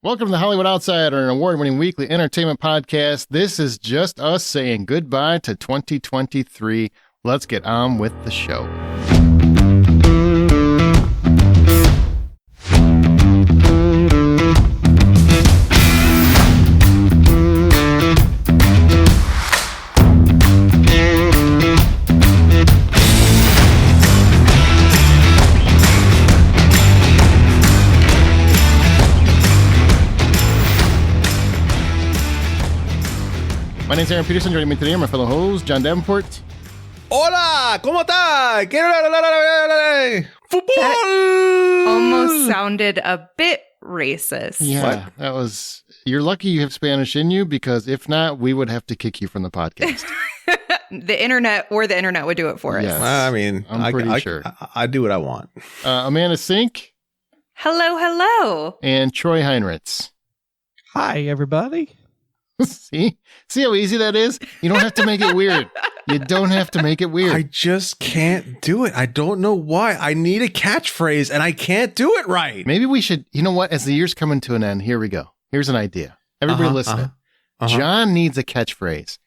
Welcome to the Hollywood Outsider, an award-winning weekly entertainment podcast. This is just us saying goodbye to 2023. Let's get on with the show. My name's Aaron Peterson. Joining me today are my fellow host, John Davenport. Hola, ¿cómo está? Quiero football. Almost sounded a bit racist. Yeah, What? that was... You're lucky you have Spanish in you, because if not, we would have to kick you from the podcast. The internet would do it for Yes. us. I mean, I'm pretty sure. I do what I want. Amanda Sink Hello. and Troy Heinritz. Hi, everybody. See how easy that is? You don't have to make it weird. You don't have to make it weird. I just can't do it. I don't know why. I need a catchphrase and I can't do it right. Maybe we should, you know what? As the year's coming to an end, here we go. Here's an idea. Everybody listening. John needs a catchphrase.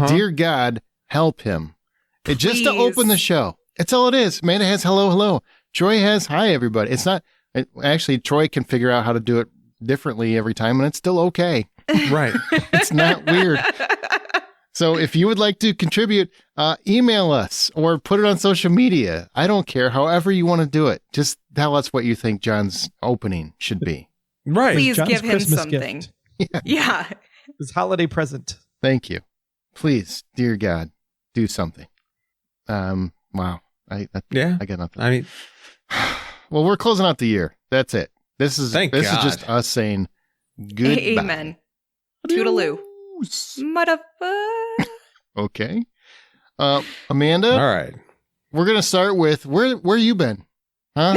Dear God, help him. It just to open the show. That's all it is. Amanda has hello. Troy has hi, everybody. It's not, actually, Troy can figure out how to do it differently every time, and it's still okay. Right. It's not weird. So if you would like to contribute, email us or put it on social media. I don't care. However you want to do it. Just tell us what you think John's opening should be. Right. Please John's give him Christmas something. gift. Yeah. His holiday present. Thank you. Please, dear God, do something. Wow. I got nothing. I mean, Well, we're closing out the year. That's it. This is Thank God. just us saying goodbye. Amen. Toodaloo. Motherfucker. Okay. Amanda, all right. we're going to start with where you been? Huh?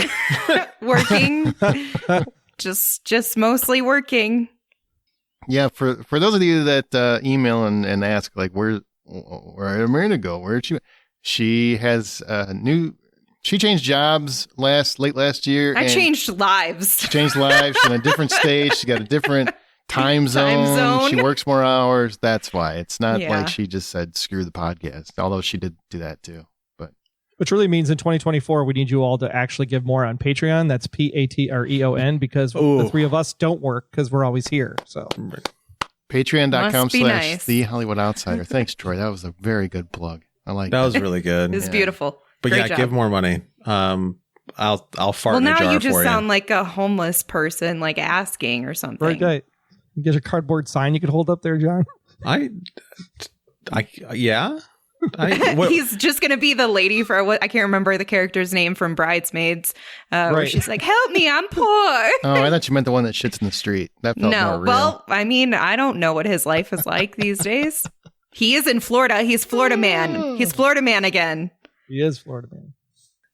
Working. just mostly working. Yeah, for those of you that email and ask, like, where did Amanda go? Where'd she? She has she changed jobs late last year. I and changed lives. She changed lives. She's in a different stage. She got a different time zone. She works more hours. That's why. It's not like she just said, screw the podcast, although she did do that too. But Which really means in 2024, we need you all to actually give more on Patreon. That's Patreon, because the three of us don't work because we're always here. So Patreon.com/ The Hollywood Outsider. Thanks, Troy. That was a very good plug. I like that. That was really good. It's beautiful. But Great job. give more money. I'll fart in a jar for you. Now you just sound like a homeless person, like asking or something. right. You get a cardboard sign you could hold up there, John. Yeah. He's just going to be the lady for what I can't remember the character's name from Bridesmaids, where she's like, "Help me, I'm poor." Oh, I thought you meant the one that shits in the street. That felt more real. Well, I mean, I don't know what his life is like these days. He is in Florida. He's Florida man. He's Florida man again. He is Florida man.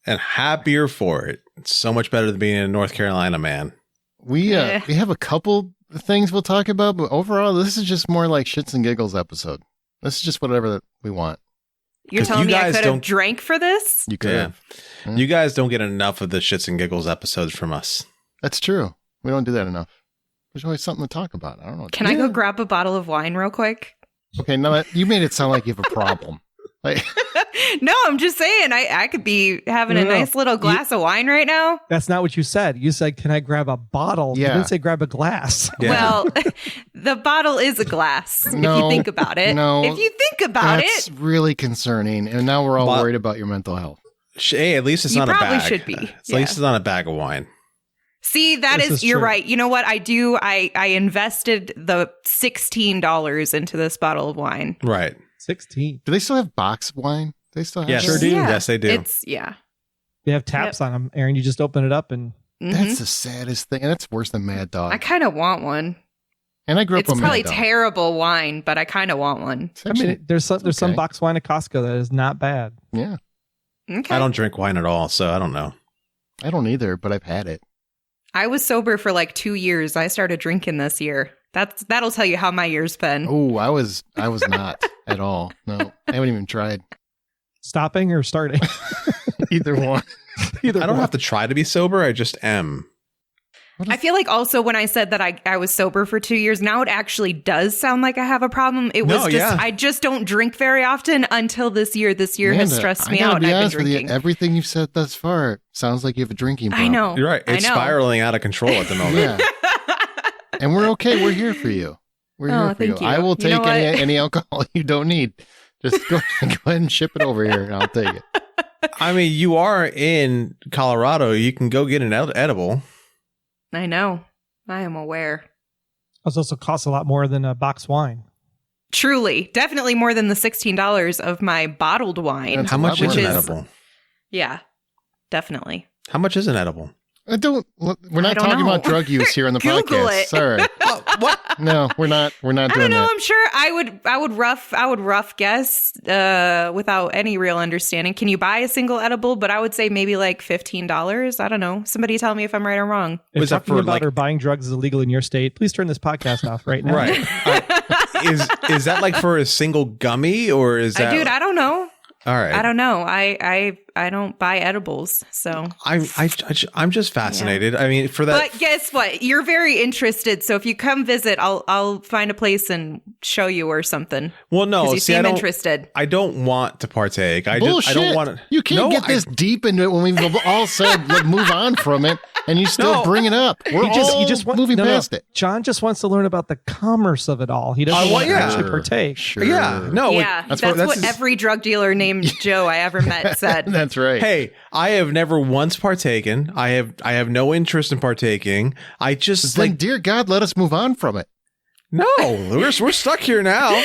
And happier for it. It's so much better than being a North Carolina man. We have a couple things we'll talk about, but overall, this is just more like shits and giggles episode. This is just whatever that we want. You're telling me I could have drank for this? You could have. You guys don't get enough of the shits and giggles episodes from us. That's true. We don't do that enough. There's always something to talk about. I don't know. Can I go grab a bottle of wine real quick? Okay, no, you made it sound like you have a problem. Like, no, I'm just saying I could be having a nice little glass of wine right now. That's not what you said. You said, "Can I grab a bottle?" Yeah. You didn't say grab a glass. Yeah. Well, the bottle is a glass, if you think about it. No, if you think about that's really concerning. And now we're all worried about your mental health. Hey, at least it's You not a bag. probably should be. At least it's not a bag of wine. See, you're true. right. You know what I do? I invested the $16 into this bottle of wine. Right. 16. Do they still have box wine? They still have Yes. that? Sure do. Yeah. Yes, they do. They have taps on them, Aaron. You just open it up and... That's the saddest thing. And that's worse than Mad Dog. I kind of want one. And I grew up It's on probably Mad Dog. terrible wine, but I kind of want one. It's I actually- mean, there's some okay. box wine at Costco that is not bad. Yeah. Okay. I don't drink wine at all, so I don't know. I don't either, but I've had it. I was sober for like 2 years. I started drinking this year. That'll tell you how my year's been. Oh, I was not at all. No, I haven't even tried. Stopping or starting? Either one. Either I don't one. have to try to be sober. I just am. I feel like also when I said that I was sober for 2 years, now it actually does sound like I have a problem. It was I just don't drink very often until this year. This year has stressed me out. Be honest with you, everything you've said thus far sounds like you have a drinking problem. I know. You're right. It's spiraling out of control at the moment. Yeah. And we're okay. We're here for you. We're here for you. I will take any alcohol you don't need. Just go ahead and ship it over here and I'll take it. I mean, you are in Colorado. You can go get an edible. I know. I am aware. It also costs a lot more than a box wine. Truly. Definitely more than the $16 of my bottled wine. And how much is an edible? Yeah, definitely. How much is an edible? We're not talking about drug use here on the Google podcast. It. Sorry. What? No, we're not doing that. I don't know. I'm sure I would rough guess without any real understanding. Can you buy a single edible? But I would say maybe like $15. I don't know. Somebody tell me if I'm right or wrong. If talking about or buying drugs is illegal in your state, please turn this podcast off right now. Right. Is that like for a single gummy or is that? Dude, I don't know. All right. I don't know. I don't buy edibles, so I'm just fascinated. Yeah. I mean, for that. But guess what? You're very interested. So if you come visit, I'll find a place and show you or something. Well, no, you seem interested. I don't want to partake. Bullshit. I don't want to. You can't get this deep into it when we've all said move on from it, and you still bring it up. We're just moving past it. John just wants to learn about the commerce of it all. He doesn't want to actually partake. Sure. Yeah, no, yeah. That's what every drug dealer named Joe I ever met said. That's right. Hey, I have never once partaken. I have no interest in partaking. I just then, dear God, let us move on from it. No, we're stuck here now.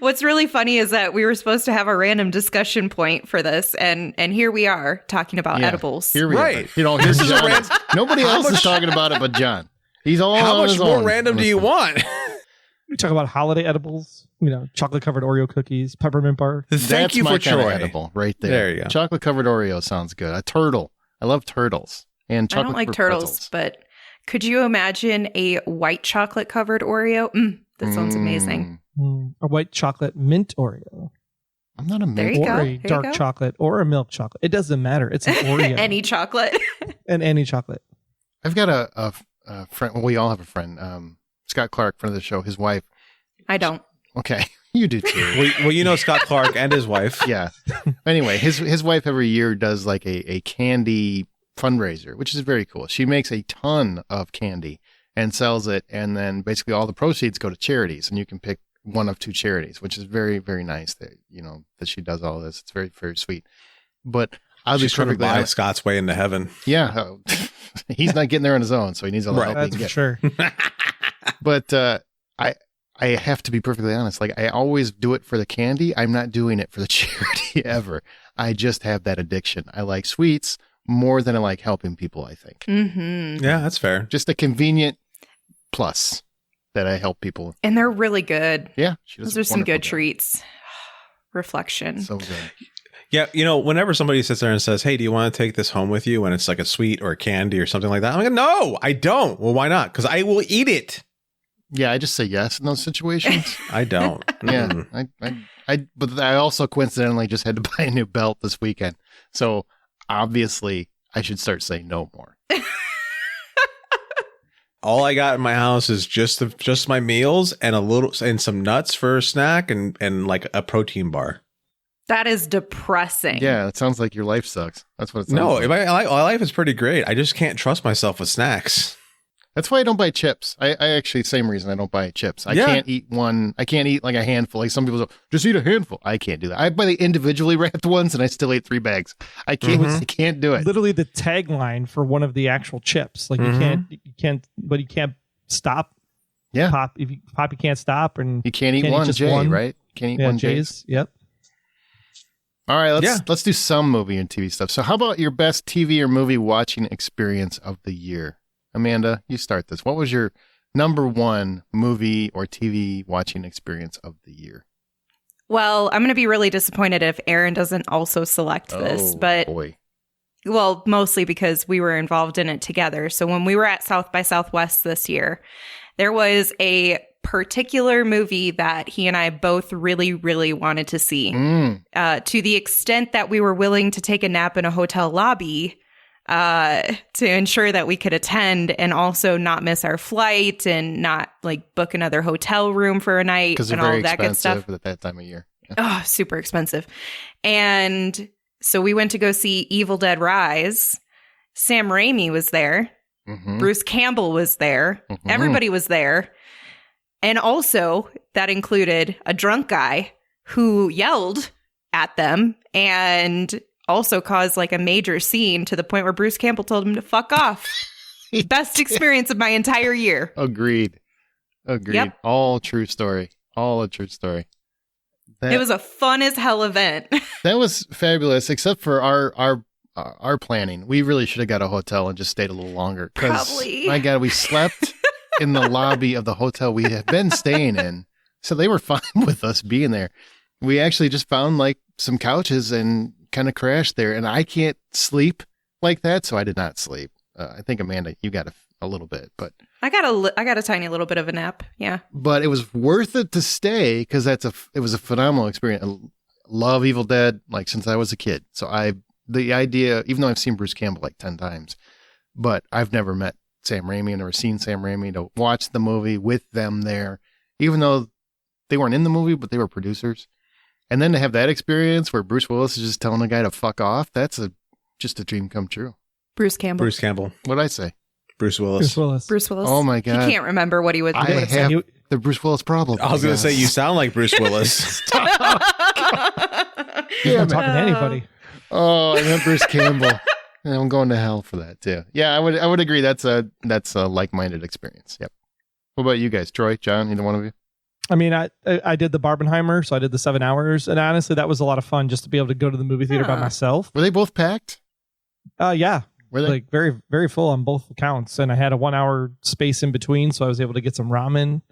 What's really funny is that we were supposed to have a random discussion point for this, and here we are talking about edibles. Here we are. You know, here's John. Nobody else is talking about it but John. He's all How on much his more own. random do you want? We talk about holiday edibles, chocolate covered Oreo cookies, peppermint bar. Thank you for Troy. Edible right there. There you go. Chocolate covered Oreo sounds good. A turtle. I love turtles. And chocolate. I don't like turtles, pretzels. but could you imagine a white chocolate covered Oreo? That sounds amazing. A white chocolate mint Oreo. I'm not a mint. There you or go. a dark chocolate or a milk chocolate. It doesn't matter. It's an Oreo. Any chocolate. And any chocolate. I've got a friend. Well, we all have a friend. Scott Clark, friend of the show. His wife. I don't. Okay, you do too. Well, you know Scott Clark and his wife. Yeah. Anyway, his wife every year does like a candy fundraiser, which is very cool. She makes a ton of candy and sells it, and then basically all the proceeds go to charities, and you can pick one of two charities, which is very, very nice that that she does all of this. It's very, very sweet. But I'll be perfectly honest. Scott's way into heaven. Yeah, he's not getting there on his own, so he needs a lot of help. That's for sure. But I have to be perfectly honest. Like, I always do it for the candy. I'm not doing it for the charity ever. I just have that addiction. I like sweets more than I like helping people, I think. Mm-hmm. Yeah, that's fair. Just a convenient plus that I help people. And they're really good. Yeah. Those are some good treats. Reflection. So good. Yeah, whenever somebody sits there and says, hey, do you want to take this home with you? And it's like a sweet or a candy or something like that. I'm like, no, I don't. Well, why not? Because I will eat it. Yeah, I just say yes in those situations. I don't. Yeah. But I also coincidentally just had to buy a new belt this weekend. So obviously I should start saying no more. All I got in my house is just my meals and some nuts for a snack and like a protein bar. That is depressing. Yeah, it sounds like your life sucks. That's what it sounds No, like. my life is pretty great. I just can't trust myself with snacks. That's why I don't buy chips. I actually, same reason I don't buy chips. I can't eat one. I can't eat like a handful. Like some people say, just eat a handful. I can't do that. I buy the individually wrapped ones and I still ate 3 bags. I can't do it. Literally the tagline for one of the actual chips. Like you can't stop. Yeah. Pop, you can't stop. And you can't eat one J, right? Can't eat one J's. Yep. All right, let's do some movie and TV stuff. So how about your best TV or movie watching experience of the year? Amanda, you start this. What was your number one movie or TV watching experience of the year? Well, I'm going to be really disappointed if Aaron doesn't also select this, but boy. Well, mostly because we were involved in it together. So when we were at South by Southwest this year, there was a particular movie that he and I both really, really wanted to see, to the extent that we were willing to take a nap in a hotel lobby to ensure that we could attend and also not miss our flight and not like book another hotel room for a night and all of that good stuff. At that time of year. Yeah. Oh, super expensive. And so we went to go see Evil Dead Rise. Sam Raimi was there. Mm-hmm. Bruce Campbell was there. Mm-hmm. Everybody was there. And also that included a drunk guy who yelled at them and also caused like a major scene to the point where Bruce Campbell told him to fuck off. Best experience of my entire year. Agreed. Yep. All true story. All a true story. It was a fun as hell event. That was fabulous, except for our planning. We really should have got a hotel and just stayed a little longer. Probably. My God, we slept in the lobby of the hotel we had been staying in. So they were fine with us being there. We actually just found like some couches and kind of crashed there. And I can't sleep like that, so I did not sleep. I think, Amanda, you got a little bit, but I got a tiny little bit of a nap. Yeah. But it was worth it to stay because it was a phenomenal experience. I love Evil Dead like since I was a kid. So the idea, even though I've seen Bruce Campbell like 10 times, but I've never met Sam Raimi and never seen Sam Raimi, to watch the movie with them there, even though they weren't in the movie, but they were producers. And then to have that experience where Bruce Willis is just telling a guy to fuck off, that's just a dream come true. Bruce Campbell. What'd I say? Bruce Willis. Bruce Willis. Oh my God. He can't remember what he would I have the Bruce Willis problem. I was going to say, you sound like Bruce Willis. He's not talking to anybody. Oh, I meant Bruce Campbell. And I'm going to hell for that too. Yeah, I would agree. That's a like-minded experience. Yep. What about you guys? Troy, John, either one of you? I mean, I did the Barbenheimer, so I did the 7 hours, and honestly, that was a lot of fun just to be able to go to the movie theater by myself. Were they both packed? Yeah. Were they? Like very, very full on both accounts, and I had a 1 hour space in between, so I was able to get some ramen,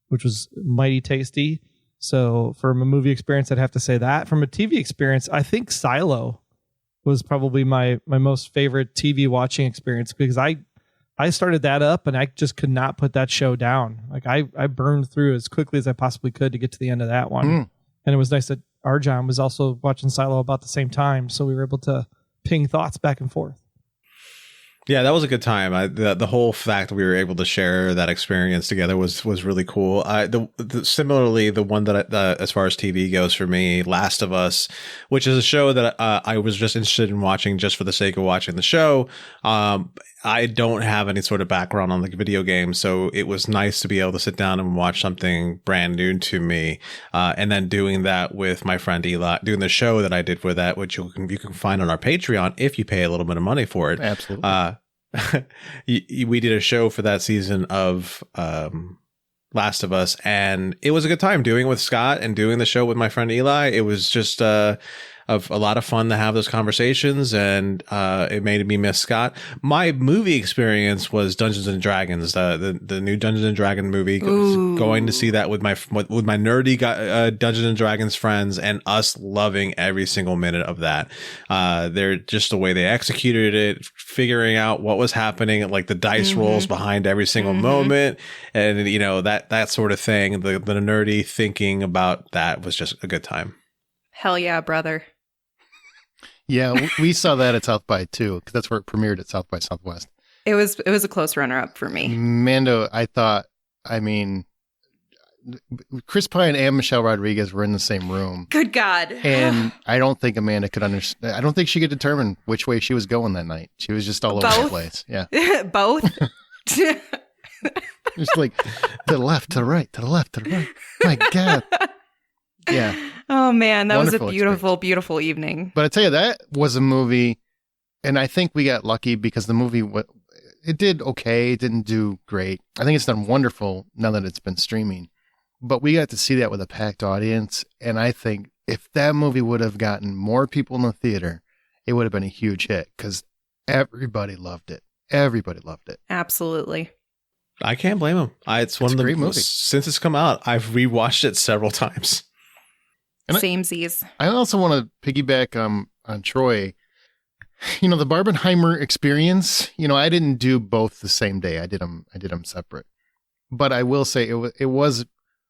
which was mighty tasty. So from a movie experience, I'd have to say that. From a TV experience, I think Silo was probably my most favorite TV watching experience because I started that up and I just could not put that show down. Like I burned through as quickly as I possibly could to get to the end of that one. And it was nice that Arjan was also watching Silo about the same time. So we were able to ping thoughts back and forth. Yeah, that was a good time. The whole fact that we were able to share that experience together was really cool. Similarly, the one that as far as TV goes for me, Last of Us, which is a show that I was just interested in watching just for the sake of watching the show. I don't have any sort of background on the video game, so it was nice to be able to sit down and watch something brand new to me. And then doing that with my friend Eli, doing the show that I did with that, which you can find on our Patreon if you pay a little bit of money for it. Absolutely. We did a show for that season of Last of Us, and it was a good time doing it with Scott and doing the show with my friend Eli. It was just of a lot of fun to have those conversations, and it made me miss Scott. My movie experience was Dungeons and Dragons, the new Dungeons and Dragons movie. Going to see that with my nerdy Dungeons and Dragons friends, and us loving every single minute of that. They're just the way they executed it, figuring out what was happening, like the dice rolls behind every single moment, and that sort of thing. The nerdy thinking about that was just a good time. Hell yeah, brother. Yeah, we saw that at South by too, because that's where it premiered at South by Southwest. It was a close runner-up for me. Mando, Chris Pine and Michelle Rodriguez were in the same room. Good God. And I don't think Amanda could understand. I don't think she could determine which way she was going that night. She was just all over the place. Yeah. Both? Just like to the left, to the right, to the left, to the right. My God. Yeah. Oh, man. That Wonderful was a beautiful, experience. beautiful evening. But I tell you, that was a movie, and I think we got lucky because the movie, it did okay. It didn't do great. I think it's done wonderful now that it's been streaming. But we got to see that with a packed audience, and I think if that movie would have gotten more people in the theater, it would have been a huge hit because everybody loved it. Everybody loved it. Absolutely. I can't blame him. It's one of the great movie. Since it's come out, I've rewatched it several times. Samesies. I also want to piggyback on Troy. The Barbenheimer experience, I didn't do both the same day. I did them separate. But I will say it was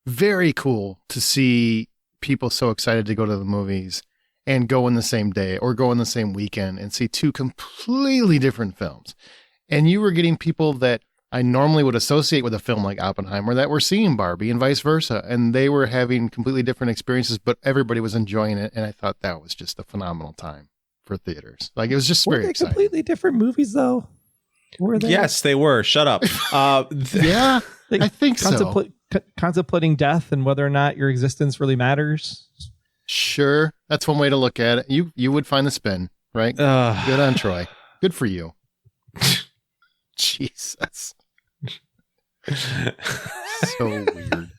very cool to see people so excited to go to the movies and go in the same day or go in the same weekend and see two completely different films. And you were getting people that I normally would associate with a film like Oppenheimer that were seeing Barbie and vice versa. And they were having completely different experiences, but everybody was enjoying it. And I thought that was just a phenomenal time for theaters. Like, it was just very exciting. Completely different movies, though? Were they? Yes, they were. Shut up. Yeah, I think so. Contemplating death and whether or not your existence really matters. Sure. That's one way to look at it. You would find the spin, right? Good on Troy. Good for you. Jesus. So weird.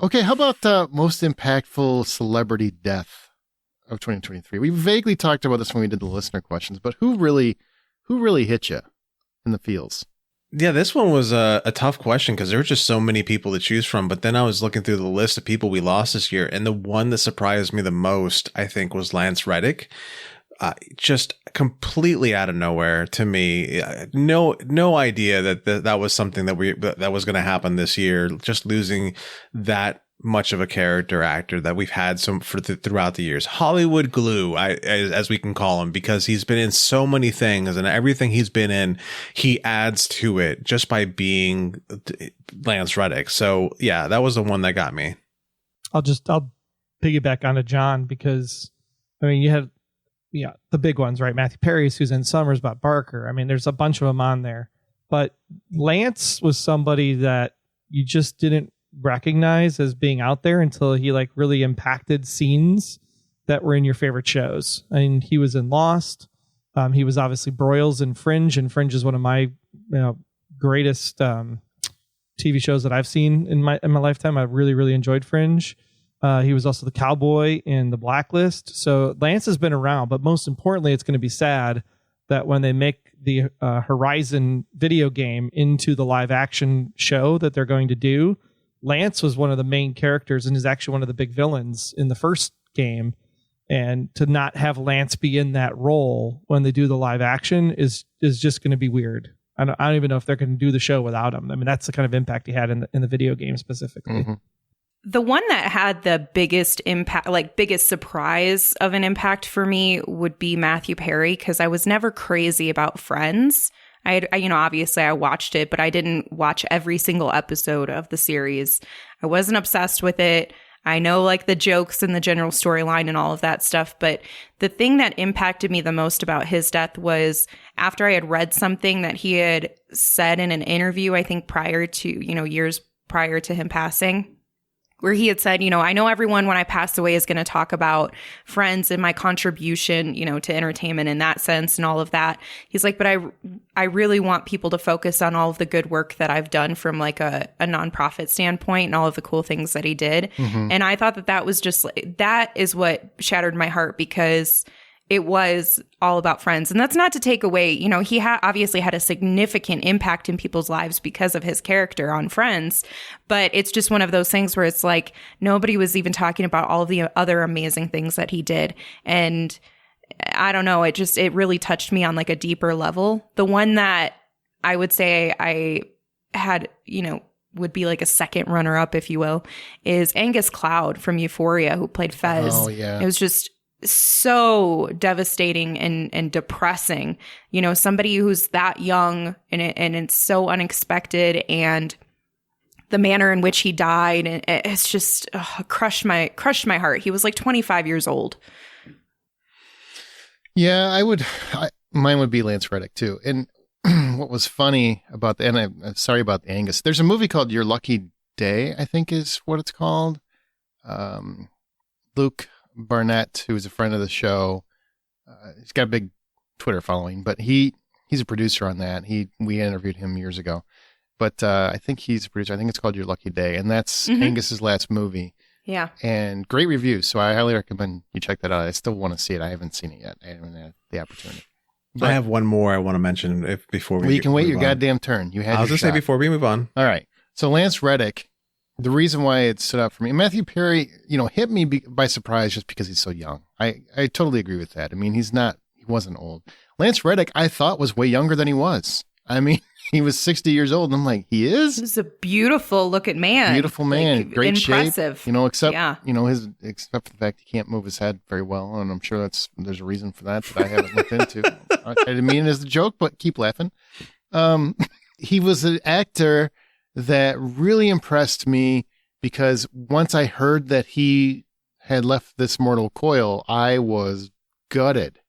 Okay, how about most impactful celebrity death of 2023? We vaguely talked about this when we did the listener questions, but who really hit you in the feels? Yeah, this one was a tough question because there were just so many people to choose from. But then I was looking through the list of people we lost this year, and the one that surprised me the most, I think, was Lance Reddick. Just completely out of nowhere to me. No idea that was something that was going to happen this year. Just losing that much of a character actor that we've had throughout the years. Hollywood glue, as we can call him, because he's been in so many things, and everything he's been in, he adds to it just by being Lance Reddick. So yeah, that was the one that got me. I'll piggyback onto John, because I mean, you had the big ones, right? Matthew Perry, Suzanne Summers, Bob Barker. I mean, there's a bunch of them on there, but Lance was somebody that you just didn't recognize as being out there until he like really impacted scenes that were in your favorite shows. I mean, he was in Lost. He was obviously Broyles in Fringe, and Fringe is one of my greatest TV shows that I've seen in my lifetime. I really, really enjoyed Fringe. He was also the cowboy in The Blacklist. So Lance has been around, but most importantly, it's going to be sad that when they make the Horizon video game into the live action show that they're going to do, Lance was one of the main characters and is actually one of the big villains in the first game. And to not have Lance be in that role when they do the live action is just going to be weird. I don't even know if they're going to do the show without him. I mean, that's the kind of impact he had in the video game specifically. Mm-hmm. The one that had the biggest impact, like biggest surprise of an impact for me, would be Matthew Perry, because I was never crazy about Friends. I obviously I watched it, but I didn't watch every single episode of the series. I wasn't obsessed with it. I know like the jokes and the general storyline and all of that stuff, but the thing that impacted me the most about his death was after I had read something that he had said in an interview, I think years prior to him passing, where he had said, I know everyone when I pass away is going to talk about Friends and my contribution, to entertainment in that sense and all of that. He's like, but I really want people to focus on all of the good work that I've done from like a nonprofit standpoint and all of the cool things that he did. Mm-hmm. And I thought that was just, that is what shattered my heart, because it was all about Friends. And that's not to take away, he obviously had a significant impact in people's lives because of his character on Friends. But it's just one of those things where it's like nobody was even talking about all of the other amazing things that he did. And I don't know, it really touched me on like a deeper level. The one that I would say I had, would be like a second runner up, if you will, is Angus Cloud from Euphoria, who played Fez. Oh, yeah. It was just so devastating and depressing, somebody who's that young and it's so unexpected, and the manner in which he died, and it's just crushed my heart. He was like 25 years old. Yeah, mine would be Lance Reddick too. And what was funny about and I'm sorry about the Angus, there's a movie called Your Lucky Day, I think is what it's called. Luke Barnett, who's a friend of the show, he's got a big Twitter following, but he's a producer on that. We interviewed him years ago, but I think he's a producer. I think it's called Your Lucky Day, and that's Angus's last movie. Yeah, and great reviews. So I highly recommend you check that out. I still want to see it. I haven't seen it yet. I haven't had the opportunity. But I have one more I want to mention before we. Well, you can wait your goddamn turn. I was going to say before we move on. All right. So Lance Reddick. The reason why it stood out for me, Matthew Perry, hit me by surprise just because he's so young. I totally agree with that. I mean, he wasn't old. Lance Reddick, I thought was way younger than he was. I mean, he was 60 years old. And I'm like, he is? He's a beautiful looking man. Beautiful man. Like, great impressive. shape. Except for the fact he can't move his head very well. And I'm sure there's a reason for that I haven't looked into. I didn't mean it as a joke, but keep laughing. He was an actor that really impressed me because once I heard that he had left this mortal coil, I was gutted.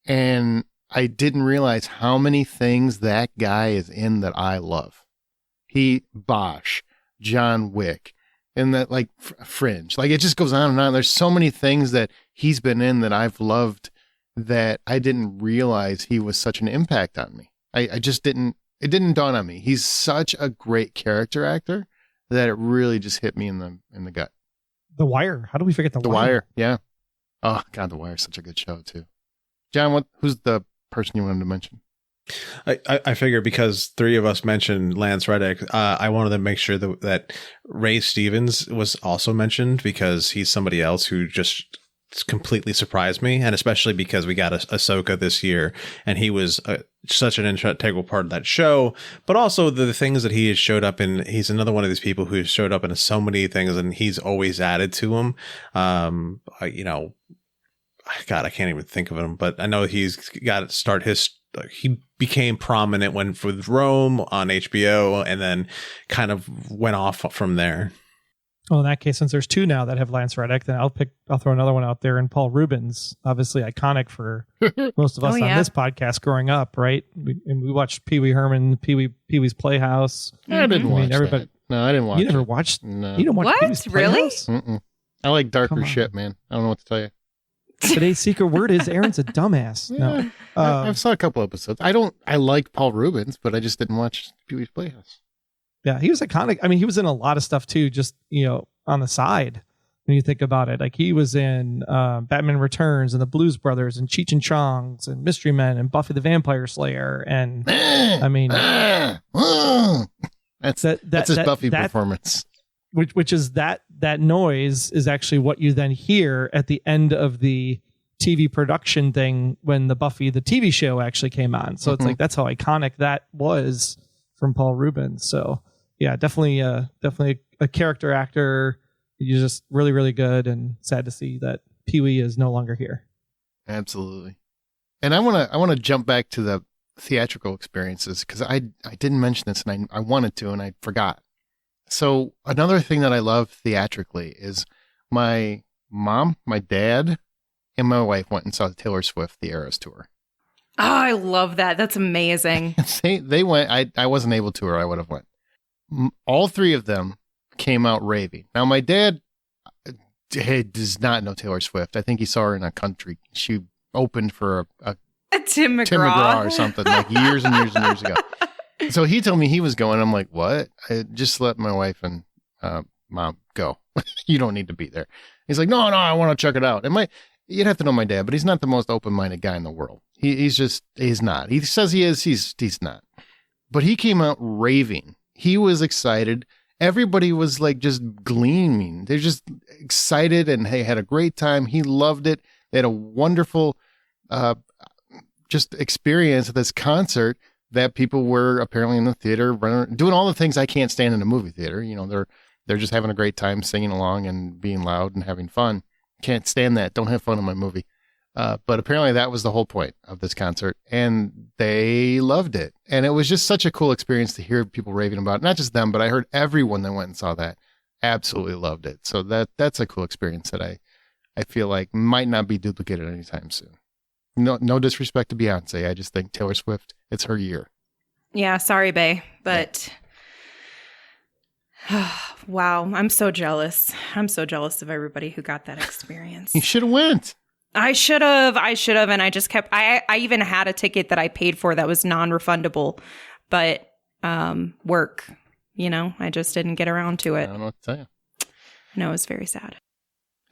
And I didn't realize how many things that guy is in that I love. Bosch, John Wick, and that like Fringe. Like it just goes on and on. There's so many things that he's been in that I've loved that I didn't realize he was such an impact on me. I just didn't. It didn't dawn on me. He's such a great character actor that it really just hit me in the gut. The Wire. How do we forget The Wire? The Wire, yeah. Oh God, The Wire is such a good show too. John, who's the person you wanted to mention? I figure because three of us mentioned Lance Reddick, I wanted to make sure that Ray Stevens was also mentioned because he's somebody else who just completely surprised me, and especially because we got Ahsoka this year, and he was such an integral part of that show. But also the things that he has showed up in, he's another one of these people who showed up in so many things, and he's always added to them. God, I can't even think of him, but I know he's got to start he became prominent with Rome on HBO, and then kind of went off from there. Well, in that case, since there's two now that have Lance Reddick, then I'll throw another one out there. And Paul Rubens, obviously iconic for most of us on this podcast growing up, right? We watched Pee Wee Herman, Pee Wee's Playhouse. I didn't watch that. No, I didn't watch. You never watched? No. You didn't watch What? Pee Wee's Playhouse? Really? Mm-mm. I like darker shit, man. I don't know what to tell you. Today's secret word is Aaron's a dumbass. No, I saw a couple episodes. I like Paul Rubens, but I just didn't watch Pee Wee's Playhouse. Yeah, he was iconic. I mean, he was in a lot of stuff too, just, on the side when you think about it. Like he was in Batman Returns and the Blues Brothers and Cheech and Chong's and Mystery Men and Buffy the Vampire Slayer. And I mean, that's his Buffy performance. Which is that noise is actually what you then hear at the end of the TV production thing when the Buffy, the TV show actually came on. So it's like, that's how iconic that was from Paul Rubens. So yeah, definitely a character actor. You're just really, really good, and sad to see that Pee Wee is no longer here. Absolutely. And I want to jump back to the theatrical experiences because I didn't mention this and I wanted to and I forgot. So another thing that I love theatrically is my mom, my dad, and my wife went and saw Taylor Swift, the Eras Tour. Oh, I love that. That's amazing. They went. I wasn't able to, or I would have went. All three of them came out raving. Now, my dad does not know Taylor Swift. I think he saw her in a country. She opened for a Tim McGraw or something like years and years and years ago. So he told me he was going. I'm like, what? I just let my wife and mom go. You don't need to be there. He's like, no, I want to check it out. And you'd have to know my dad, but he's not the most open-minded guy in the world. He's not. He says he is. He's not. But he came out raving. He was excited. Everybody was like just gleaming. They're just excited and hey, had a great time. He loved it. They had a wonderful just experience at this concert that people were apparently in the theater doing all the things I can't stand in a movie theater. They're just having a great time singing along and being loud and having fun. Can't stand that. Don't have fun in my movie. But apparently that was the whole point of this concert, and they loved it. And it was just such a cool experience to hear people raving about it. Not just them, but I heard everyone that went and saw that absolutely loved it. So that's a cool experience that I feel like might not be duplicated anytime soon. No disrespect to Beyonce. I just think Taylor Swift, it's her year. Yeah, sorry, bae, but wow, I'm so jealous. I'm so jealous of everybody who got that experience. You should have went. I should have, and I just kept. I even had a ticket that I paid for that was non-refundable, but work. I just didn't get around to it. I don't know what to tell you. No, it was very sad.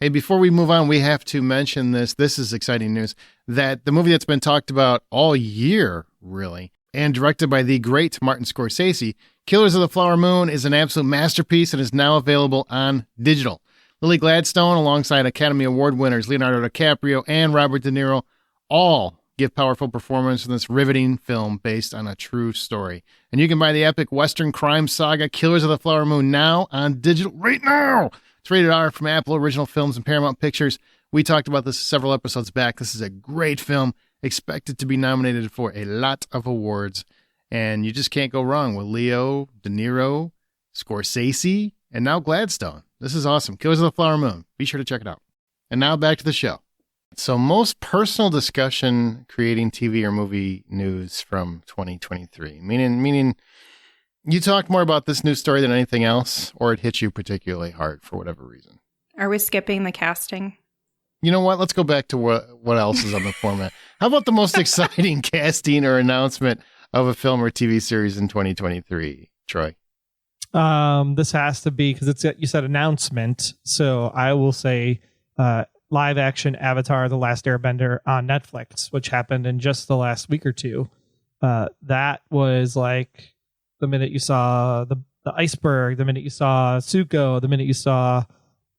Hey, before we move on, we have to mention this. This is exciting news that the movie that's been talked about all year, really, and directed by the great Martin Scorsese, Killers of the Flower Moon is an absolute masterpiece and is now available on digital. Lily Gladstone, alongside Academy Award winners Leonardo DiCaprio and Robert De Niro, all give powerful performance in this riveting film based on a true story. And you can buy the epic Western crime saga Killers of the Flower Moon now on digital right now. It's rated R from Apple Original Films and Paramount Pictures. We talked about this several episodes back. This is a great film, expected to be nominated for a lot of awards. And you just can't go wrong with Leo, De Niro, Scorsese, and now Gladstone. This is awesome. Killers of the Flower Moon. Be sure to check it out. And now back to the show. So most personal discussion creating TV or movie news from 2023. Meaning you talked more about this news story than anything else, or it hit you particularly hard for whatever reason. Are we skipping the casting? You know what? Let's go back to what else is on the format. How about the most exciting casting or announcement of a film or TV series in 2023, Troy? This has to be, because you said announcement. So I will say live action Avatar: The Last Airbender on Netflix, which happened in just the last week or two. That was like the minute you saw the iceberg, the minute you saw Zuko, the minute you saw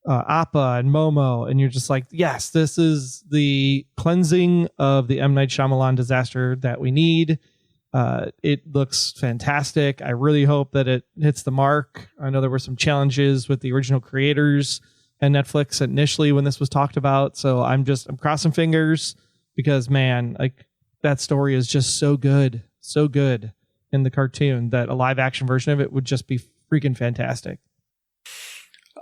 Appa and Momo, and you're just like, yes, this is the cleansing of the M. Night Shyamalan disaster that we need. It looks fantastic. I really hope that it hits the mark. I know there were some challenges with the original creators and Netflix initially when this was talked about. So I'm crossing fingers because, man, like that story is just so good in the cartoon that a live action version of it would just be freaking fantastic.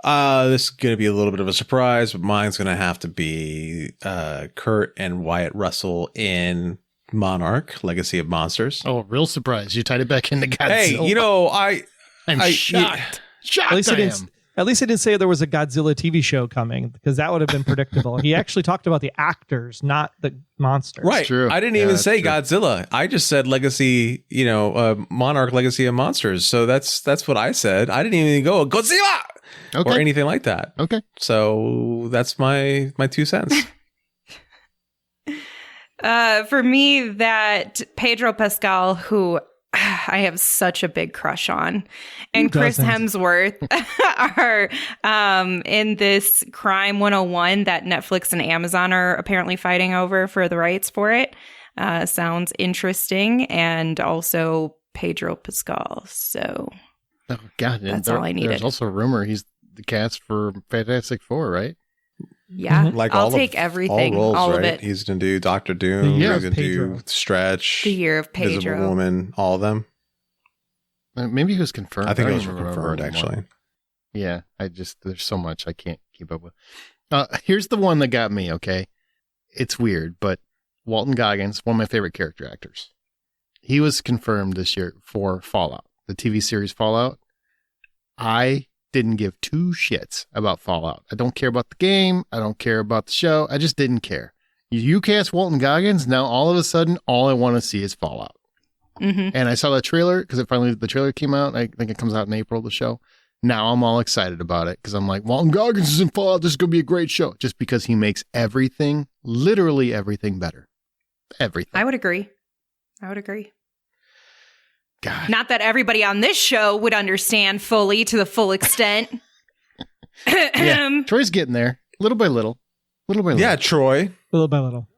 This is going to be a little bit of a surprise, but mine's going to have to be Kurt and Wyatt Russell in Monarch: Legacy of Monsters. Oh, real surprise. You tied it back into Godzilla. Hey, I'm shocked. Shocked At least I didn't say there was a Godzilla TV show coming, because that would have been predictable. He actually talked about the actors, not the monsters. Right. True. I didn't even say Godzilla. I just said Legacy, Monarch: Legacy of Monsters. So that's what I said. I didn't even go Godzilla or anything like that. Okay. So that's my 2 cents. For me, that Pedro Pascal, who I have such a big crush on, and Chris Hemsworth are in this Crime 101 that Netflix and Amazon are apparently fighting over for the rights for it. Sounds interesting. And also Pedro Pascal. So God, that's all I needed. There's also a rumor he's the cast for Fantastic Four, right? Yeah, Like I'll take everything, all roles, all right? of it. He's going to do Doctor Doom. He's going to do Stretch. The Year of Pedro. Invisible Woman, all of them. Maybe he was confirmed. I think don't it was even remember confirmed, anymore. actually. Yeah, there's so much I can't keep up with. Here's the one that got me, okay? It's weird, but Walton Goggins, one of my favorite character actors. He was confirmed this year for Fallout, the TV series Fallout. I didn't give two shits about Fallout. I don't care about the game. I don't care about the show. I just didn't care. You cast Walton Goggins, now all of a sudden, all I want to see is Fallout. Mm-hmm. And I saw that trailer because the trailer came out. I think it comes out in April, the show. Now I'm all excited about it because I'm like, Walton Goggins is in Fallout. This is going to be a great show. Just because he makes everything, literally everything better. Everything. I would agree. God. Not that everybody on this show would understand fully to the full extent. Yeah, Troy's getting there. Little by little. Yeah, Troy. Little by little.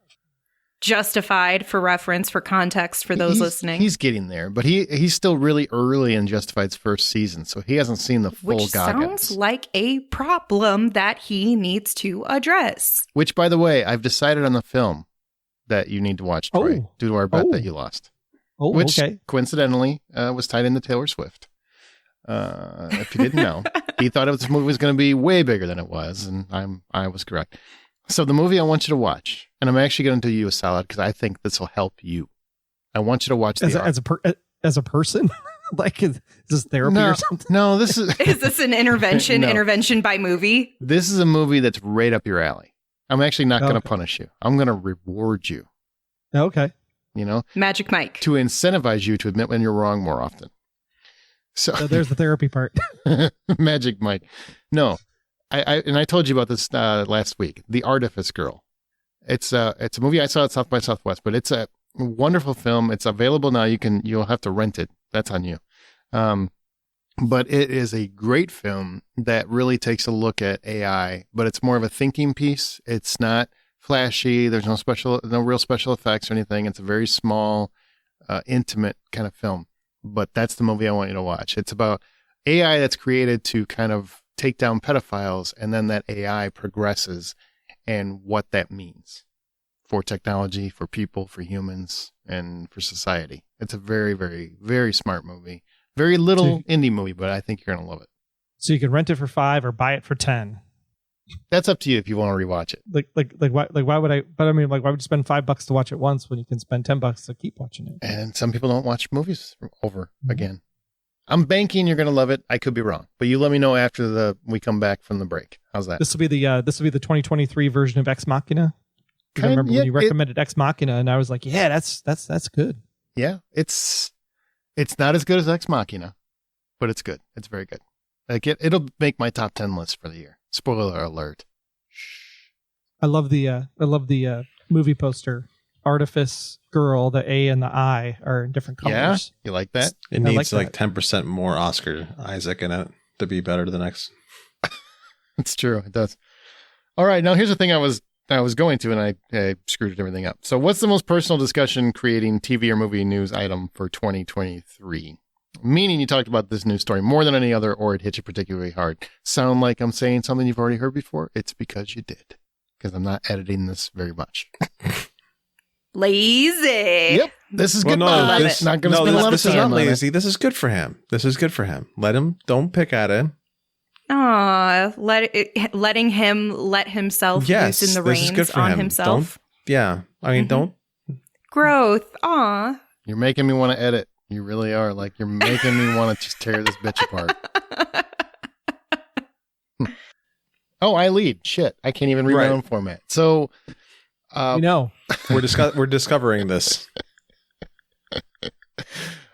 Justified, for reference, for context, for those listening. He's getting there, but he's still really early in Justified's first season, so he hasn't seen the full Which Goggins. sounds like a problem that he needs to address. Which, by the way, I've decided on the film that you need to watch, Troy, due to our bet that you lost. Oh, which, okay. coincidentally, was tied into Taylor Swift. If you didn't know, he thought this movie was going to be way bigger than it was, and I was correct. So the movie I want you to watch, and I'm actually going to do you a solid because I think this will help you. I want you to watch as a person. Like, is this therapy or something? No, this is. Is this an intervention? No. Intervention by movie? This is a movie that's right up your alley. I'm actually not going to punish you. I'm going to reward you. Okay. You know, Magic Mike, to incentivize you to admit when you're wrong more often. So there's the therapy part. Magic Mike. No, I told you about this last week. The Artifice Girl. It's a movie I saw at South by Southwest, but it's a wonderful film. It's available now. You'll have to rent it. That's on you. But it is a great film that really takes a look at AI, but it's more of a thinking piece. It's not flashy. There's no real special effects or anything. It's a very small, intimate kind of film. But that's the movie I want you to watch. It's about AI that's created to kind of take down pedophiles, and then that AI progresses and what that means for technology, for people, for humans, and for society. It's a very, very, very smart movie. Very little indie movie, but I think you're going to love it. So you can rent it for $5 or buy it for $10. That's up to you if you want to rewatch it. Why would I? But I mean, like, why would you spend $5 to watch it once when you can spend $10 to keep watching it? And some people don't watch movies over again. I'm banking you're going to love it. I could be wrong, but you let me know after we come back from the break. How's that? This will be the 2023 version of Ex Machina. I remember when you recommended Ex Machina, and I was like, yeah, that's good. Yeah, it's not as good as Ex Machina, but it's good. It's very good. Like it'll make my top 10 list for the year. Spoiler alert. I love the movie poster. Artifice Girl, the A and the I are in different colors. Yeah, you like that? It needs like 10% more Oscar Isaac in it to be better than X. It's true. It does. All right. Now here's the thing I was going to, and I screwed everything up. So what's the most personal discussion creating TV or movie news item for 2023? Meaning you talked about this news story more than any other, or it hit you particularly hard. Sound like I'm saying something you've already heard before? It's because you did. Because I'm not editing this very much. Lazy. Yep. This is good. This not going to spend a lot of time. This is not lazy. This is good for him. This is good for him. Don't pick at him. Aw, letting him let himself loosen the reins on himself. I mean, don't. Growth. Aw. You're making me want to edit. You really are. Like, you're making me want to just tear this bitch apart. Oh, I lead. Shit. I can't even read my own format. So, we're discovering this.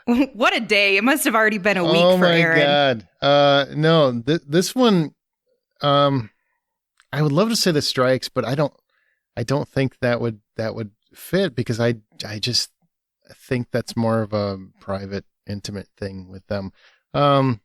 What a day. It must have already been a week for Aaron. Oh my God. No, this one, I would love to say the strikes, but I don't think that would fit, because I just think that's more of a private, intimate thing with them. But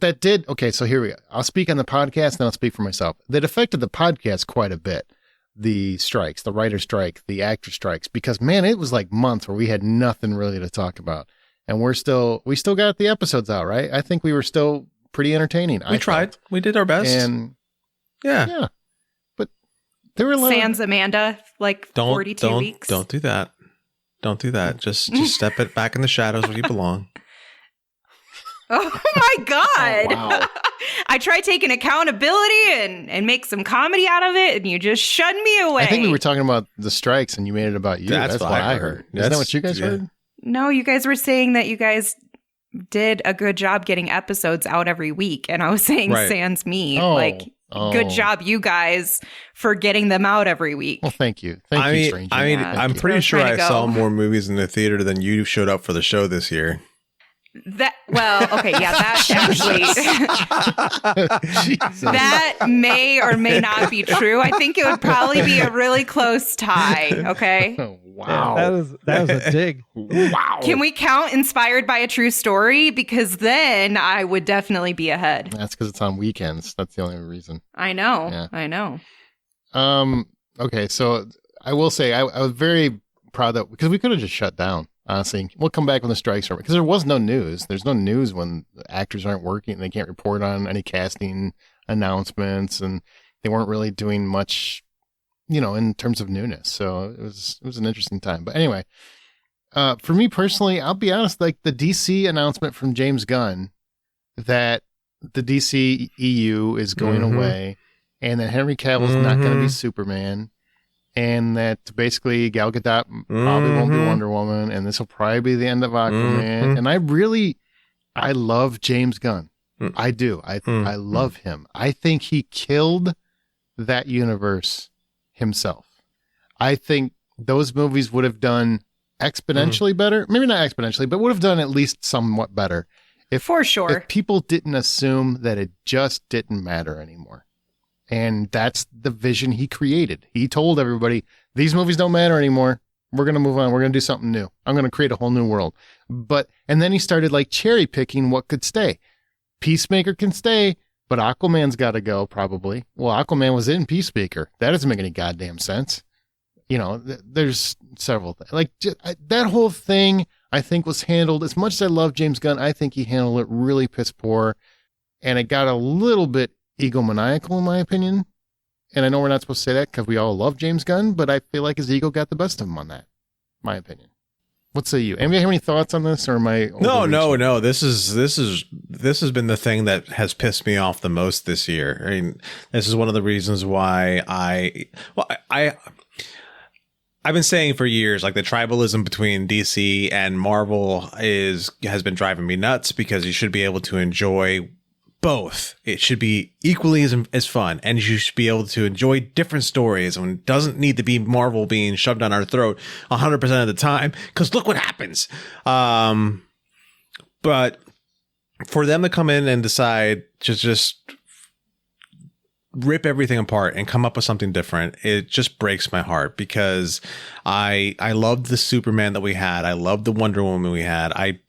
that did. Okay. So here we go. I'll speak on the podcast and then I'll speak for myself. That affected the podcast quite a bit. The strikes, the writer strike, the actor strikes, because man, it was like months where we had nothing really to talk about, and we still got the episodes out, right? I think we were still pretty entertaining. We tried. We did our best. And yeah. But there were a lot Sans Amanda, like 42 weeks. Don't do that. Don't do that. Just step it back in the shadows where you belong. Oh my God. Oh, wow. I tried taking accountability and make some comedy out of it, and you just shunned me away. I think we were talking about the strikes and you made it about you. That's what I heard. Isn't that what you guys heard? No, you guys were saying that you guys did a good job getting episodes out every week. And I was saying sans me. Good job, you guys, for getting them out every week. Well, thank you. Thank you, stranger. I'm pretty sure I saw more movies in the theater than you showed up for the show this year. That actually that may or may not be true. I think it would probably be a really close tie. Okay. Oh, wow. Yeah, that was a dig. Wow. Can we count Inspired by a True Story? Because then I would definitely be ahead. That's because it's on weekends. That's the only reason. I know. Yeah. I know. Okay. So I will say I was very proud that, because we could have just shut down. Honestly, we'll come back when the strikes are, because there was no news. There's no news when the actors aren't working and they can't report on any casting announcements, and they weren't really doing much, in terms of newness. So it was an interesting time. But anyway, for me personally, I'll be honest, like the DC announcement from James Gunn that the DC EU is going away, and that Henry Cavill's not going to be Superman. And that basically Gal Gadot probably won't be Wonder Woman, and this will probably be the end of Aquaman. And I love James Gunn. I do. I love him. I think he killed that universe himself. I think those movies would have done exponentially better. Maybe not exponentially, but would have done at least somewhat better. For sure. If people didn't assume that it just didn't matter anymore. And that's the vision he created. He told everybody, these movies don't matter anymore. We're going to move on. We're going to do something new. I'm going to create a whole new world. And then he started like cherry picking what could stay. Peacemaker can stay, but Aquaman's got to go probably. Well, Aquaman was in Peacemaker. That doesn't make any goddamn sense. You know, there's several things. Like that whole thing, I think was handled, as much as I love James Gunn, I think he handled it really piss poor. And it got a little bit egomaniacal in my opinion. And I know we're not supposed to say that because we all love James Gunn, but I feel like his ego got the best of him on that. My opinion. What say you? Anybody have any thoughts on this, or am I? No. This has been the thing that has pissed me off the most this year. I mean, this is one of the reasons why I've been saying for years, like the tribalism between DC and Marvel has been driving me nuts, because you should be able to enjoy both. It should be equally as fun, and you should be able to enjoy different stories, and it doesn't need to be Marvel being shoved down our throat 100% of the time, because look what happens. But for them to come in and decide to just rip everything apart and come up with something different, it just breaks my heart, because I loved the Superman that we had. I loved the Wonder Woman we had. I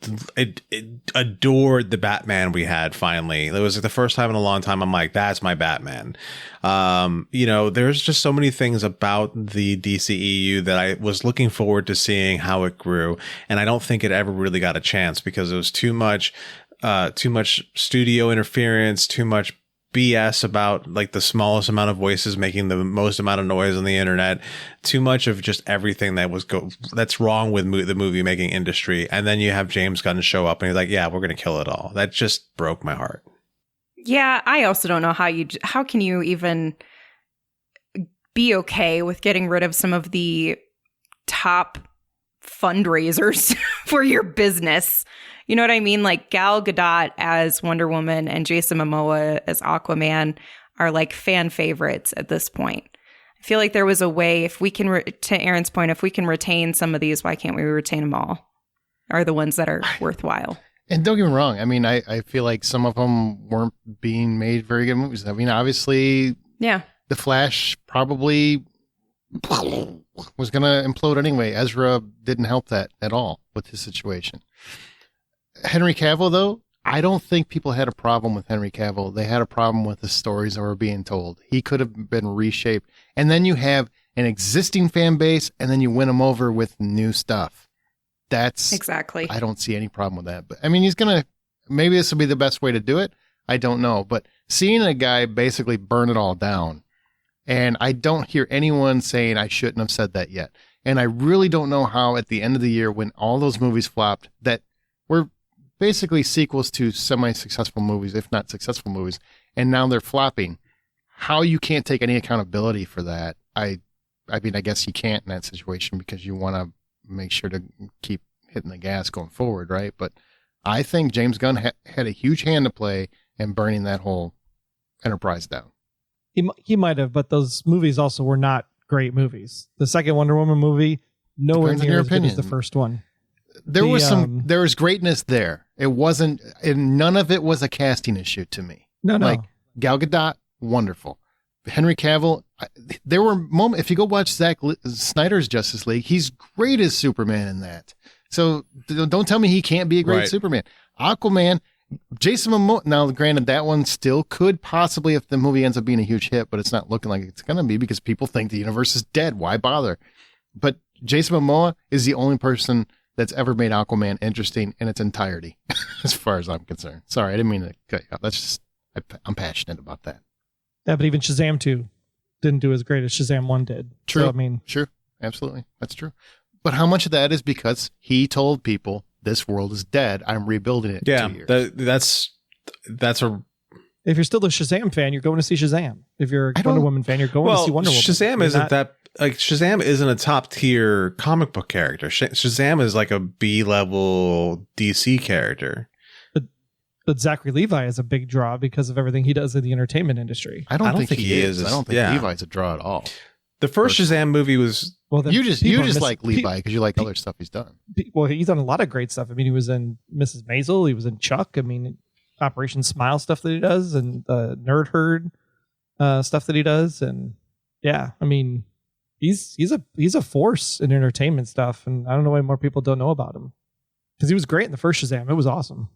adored the Batman we had. Finally, it was like the first time in a long time I'm like, that's my Batman. You know, there's just so many things about the DCEU that I was looking forward to seeing how it grew, and I don't think it ever really got a chance, because it was too much studio interference, too much BS about like the smallest amount of voices making the most amount of noise on the internet, too much of just everything that's wrong with the movie making industry. And then you have James Gunn show up and he's like, yeah, we're going to kill it all. That just broke my heart. Yeah, I also don't know how can you even be okay with getting rid of some of the top fundraisers for your business. You know what I mean? Like Gal Gadot as Wonder Woman and Jason Momoa as Aquaman are like fan favorites at this point. I feel like there was a way, if we can, to Aaron's point, if we can retain some of these, why can't we retain them all? Are the ones that are worthwhile. And don't get me wrong. I mean, I feel like some of them weren't being made very good movies. I mean, obviously, yeah, The Flash probably was going to implode anyway. Ezra didn't help that at all with his situation. Henry Cavill, though, I don't think people had a problem with Henry Cavill. They had a problem with the stories that were being told. He could have been reshaped. And then you have an existing fan base, and then you win them over with new stuff. That's exactly. I don't see any problem with that. But I mean, maybe this will be the best way to do it. I don't know. But seeing a guy basically burn it all down, and I don't hear anyone saying I shouldn't have said that yet. And I really don't know how at the end of the year, when all those movies flopped, that were basically sequels to semi-successful movies, if not successful movies, and now they're flopping, how you can't take any accountability for that. I mean, I guess you can't in that situation, because you want to make sure to keep hitting the gas going forward, right? But I think James Gunn had a huge hand to play in burning that whole enterprise down. He might have, but those movies also were not great movies. The second Wonder Woman movie, nowhere near as good as the first one. There was greatness there. It wasn't, and none of it was a casting issue to me. No. Like Gal Gadot, wonderful. Henry Cavill, there were moments, if you go watch Zack Snyder's Justice League, he's great as Superman in that. So don't tell me he can't be a great Superman. Aquaman, Jason Momoa, now granted that one still could possibly, if the movie ends up being a huge hit, but it's not looking like it's going to be, because people think the universe is dead. Why bother? But Jason Momoa is the only person that's ever made Aquaman interesting in its entirety, as far as I'm concerned. Sorry, I didn't mean to cut you off. That's just, I'm passionate about that. Yeah, but even Shazam 2 didn't do as great as Shazam 1 did. True. So, I mean, sure. Absolutely. That's true. But how much of that is because he told people this world is dead, I'm rebuilding it in 2 years. That's a... If you're still a Shazam fan, you're going to see Shazam. If you're a Wonder Woman fan, you're going to see Wonder Woman. Shazam isn't a top tier comic book character. Shazam is like a B-level DC character. But Zachary Levi is a big draw because of everything he does in the entertainment industry. I don't think he is. I don't think Levi's a draw at all. The first Shazam movie was... Well, you just like Levi because you like other stuff he's done. Well, he's done a lot of great stuff. I mean, he was in Mrs. Maisel. He was in Chuck. I mean, Operation Smile stuff that he does, and Nerd Herd stuff that he does. And yeah, I mean, he's a force in entertainment stuff. And I don't know why more people don't know about him, because he was great in the first Shazam. It was awesome.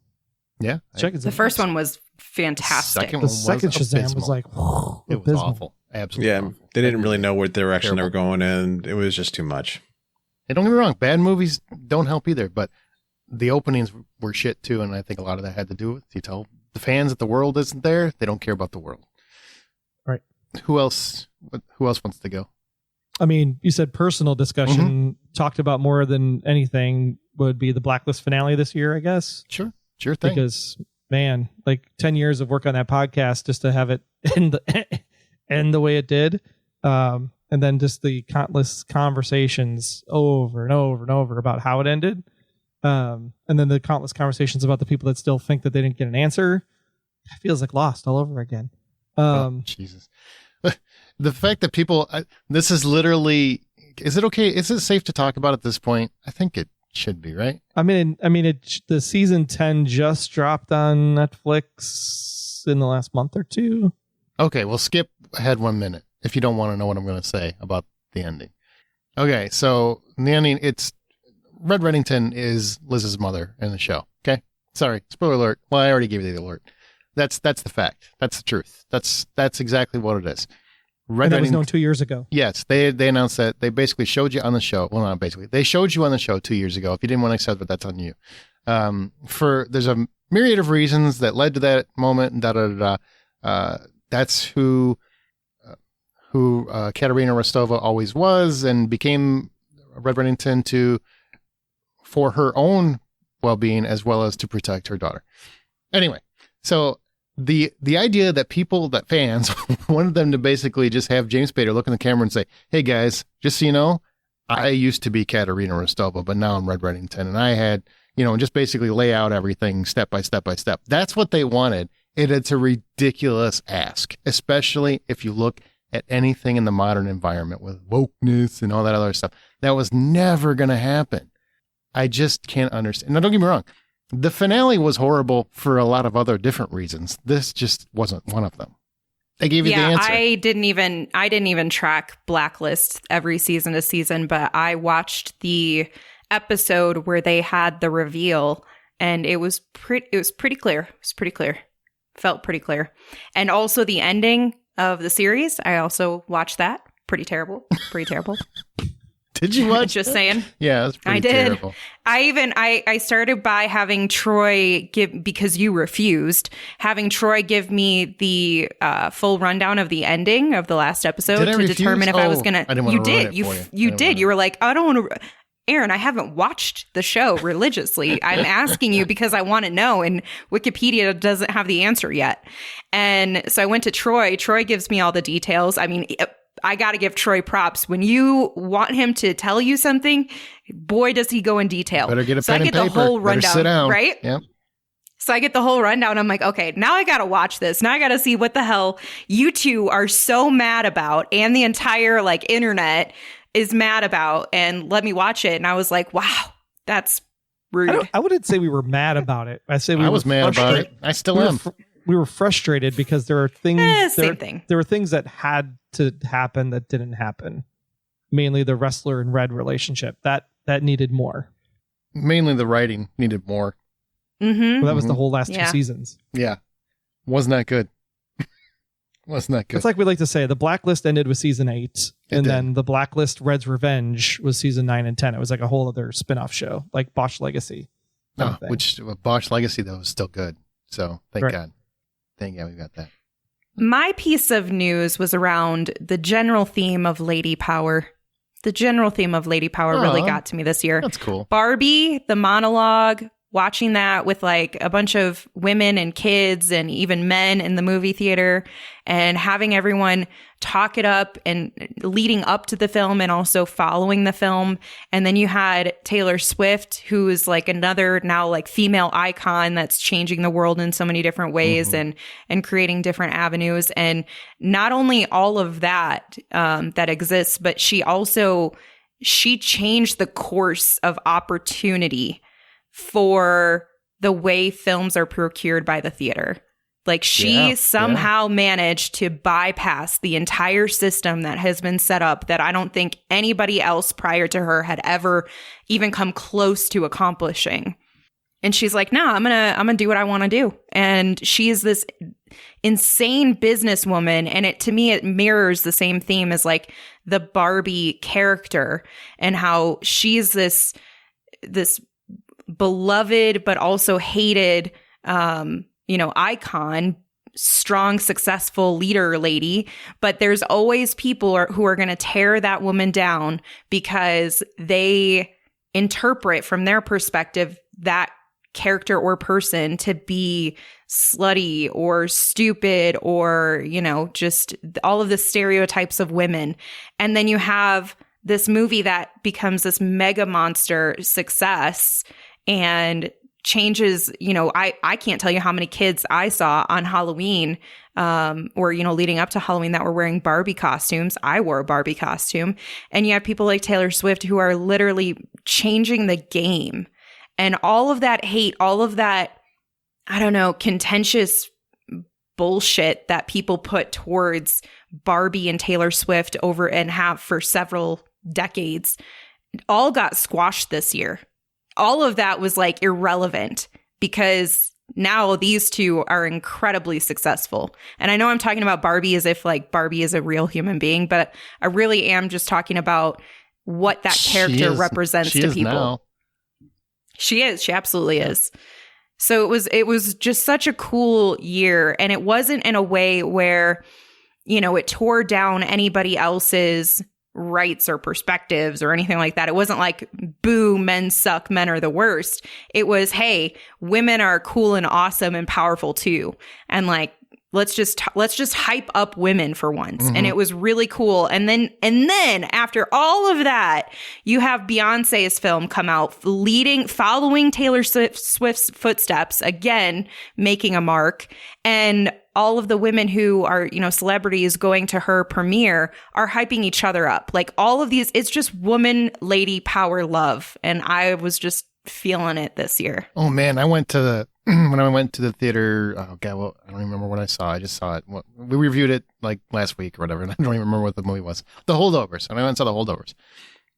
Yeah. The first one was fantastic. Second The one second was Shazam abysmal. was like, It was abysmal. awful. Absolutely. Yeah, awful. they didn't really know what direction they were Terrible. going in. It was just too much. Hey, don't get me wrong. Bad movies don't help either, but the openings were shit too. And I think a lot of that had to do with, you tell the fans that the world isn't there. They don't care about the world. Right. Who else wants to go? I mean, you said personal discussion talked about more than anything would be the Blacklist finale this year, I guess. Sure thing. Because man, like 10 years of work on that podcast just to have it end the way it did. And then just the countless conversations over and over and over about how it ended. And then the countless conversations about the people that still think that they didn't get an answer. It feels like Lost all over again. Jesus. The fact that people, this is literally, is it okay? Is it safe to talk about at this point? I think it should be, right? I mean, the season 10 just dropped on Netflix in the last month or two. Okay, we'll skip ahead 1 minute if you don't want to know what I'm going to say about the ending. Okay, so in the ending, it's Red Reddington is Liz's mother in the show. Okay, sorry, spoiler alert. Well, I already gave you the alert. That's the fact. That's the truth. That's exactly what it is. And that was known 2 years ago. Yes, they announced that. They basically showed you on the show. Well, not basically. They showed you on the show 2 years ago. If you didn't want to accept it, that's on you. There's a myriad of reasons that led to that moment. That's who Katerina Rostova always was and became Red Reddington for her own well-being as well as to protect her daughter. Anyway, so the idea that fans wanted them to basically just have James Spader look in the camera and say, "Hey guys, just so you know, I used to be Katerina Rostova, but now I'm Red Reddington, and I had, just basically lay out everything step by step by step." That's what they wanted. It's a ridiculous ask, especially if you look at anything in the modern environment with wokeness and all that other stuff. That was never going to happen. I just can't understand. Now, don't get me wrong. The finale was horrible for a lot of other different reasons. This just wasn't one of them. They gave you the answer. I didn't even track Blacklist every season to season, but I watched the episode where they had the reveal, and it was pretty clear. It was pretty clear. Felt pretty clear. And also the ending of the series, I also watched that. Pretty terrible. Pretty terrible. Did you watch? Just saying. Yeah, it's pretty terrible. I started by having Troy because you refused, having Troy give me the full rundown of the ending of the last episode to determine if I was going to. I didn't want to ruin it for you. You did. You were like, I don't want to. Aaron, I haven't watched the show religiously. I'm asking you because I want to know, and Wikipedia doesn't have the answer yet. And so I went to Troy. Troy gives me all the details. I mean, I got to give Troy props. When you want him to tell you something, boy, does he go in detail. Better get a so pen I get and the paper. whole rundown, Better sit down. right? Yep. So I get the whole rundown. I'm like, okay, now I got to watch this. Now I got to see what the hell you two are so mad about, and the entire internet is mad about, and let me watch it. And I was like, wow, that's rude. I wouldn't say we were mad about it. I was mad about it. I still am. We were frustrated because there are things. Same thing. There were things that had to happen that didn't happen. Mainly the wrestler and Red relationship that needed more. Mainly the writing needed more. Mm-hmm. Well, that was the whole last 2 Yeah. seasons. Yeah, wasn't that good. Wasn't that good? It's like we like to say, the Blacklist ended with season 8, and then the Blacklist Red's Revenge was season 9 and 10. It was like a whole other spin-off show, like Bosch Legacy. Which Bosch Legacy though is still good. So thank God. Thank God we got that. My piece of news was around the general theme of lady power. The general theme of lady power really got to me this year. That's cool. Barbie, the monologue, watching that with a bunch of women and kids and even men in the movie theater, and having everyone talk it up and leading up to the film and also following the film. And then you had Taylor Swift, who is another now female icon that's changing the world in so many different ways and creating different avenues. And not only all of that that exists, but she changed the course of opportunity for the way films are procured by the theater. She somehow managed to bypass the entire system that has been set up that I don't think anybody else prior to her had ever even come close to accomplishing. And she's like, no, I'm gonna do what I want to do. And she's this insane businesswoman. And to me, it mirrors the same theme as like the Barbie character and how she's this beloved, but also hated, icon, strong, successful leader lady. But there's always people who are going to tear that woman down because they interpret from their perspective that character or person to be slutty or stupid or, just all of the stereotypes of women. And then you have this movie that becomes this mega monster success and changes, I can't tell you how many kids I saw on Halloween or, leading up to Halloween that were wearing Barbie costumes. I wore a Barbie costume. And you have people like Taylor Swift who are literally changing the game. And all of that hate, all of that, contentious bullshit that people put towards Barbie and Taylor Swift over and have for several decades, all got squashed this year. All of that was like irrelevant because now these two are incredibly successful. And I know I'm talking about Barbie as if like Barbie is a real human being, but I really am just talking about what that character represents to people. Now. She is. She absolutely is. So it was just such a cool year. And it wasn't in a way where, it tore down anybody else's rights or perspectives or anything like that. It wasn't like, boo, men suck, men are the worst. It was, hey, women are cool and awesome and powerful too. And like, let's just hype up women for once. Mm-hmm. And it was really cool. And then after all of that, you have Beyonce's film come out following Taylor Swift's footsteps, again, making a mark. And all of the women who are, celebrities going to her premiere are hyping each other up. Like all of these, it's just woman, lady power love. And I was just feeling it this year. Oh man, I went to when I went to the theater, I don't remember what I saw. I just saw it. We reviewed it like last week or whatever, and I don't even remember what the movie was. The Holdovers. And I went and saw The Holdovers.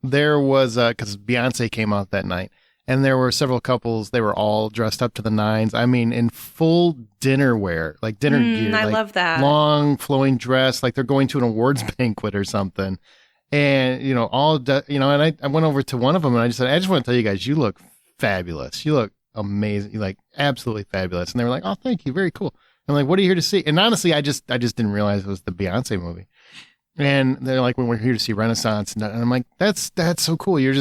There was, because Beyonce came out that night, and there were several couples. They were all dressed up to the nines. I mean, in full dinner wear, like dinner gear. I love that. Long flowing dress, like they're going to an awards banquet or something. And, and I went over to one of them and I just said, I just want to tell you guys, you look fabulous. You look amazing, like absolutely fabulous. And they were like, oh, thank you, very cool. I'm like, what are you here to see? And honestly, I just didn't realize it was the Beyonce movie. And they're like, well, we're here to see Renaissance. And I'm like, that's so cool. You're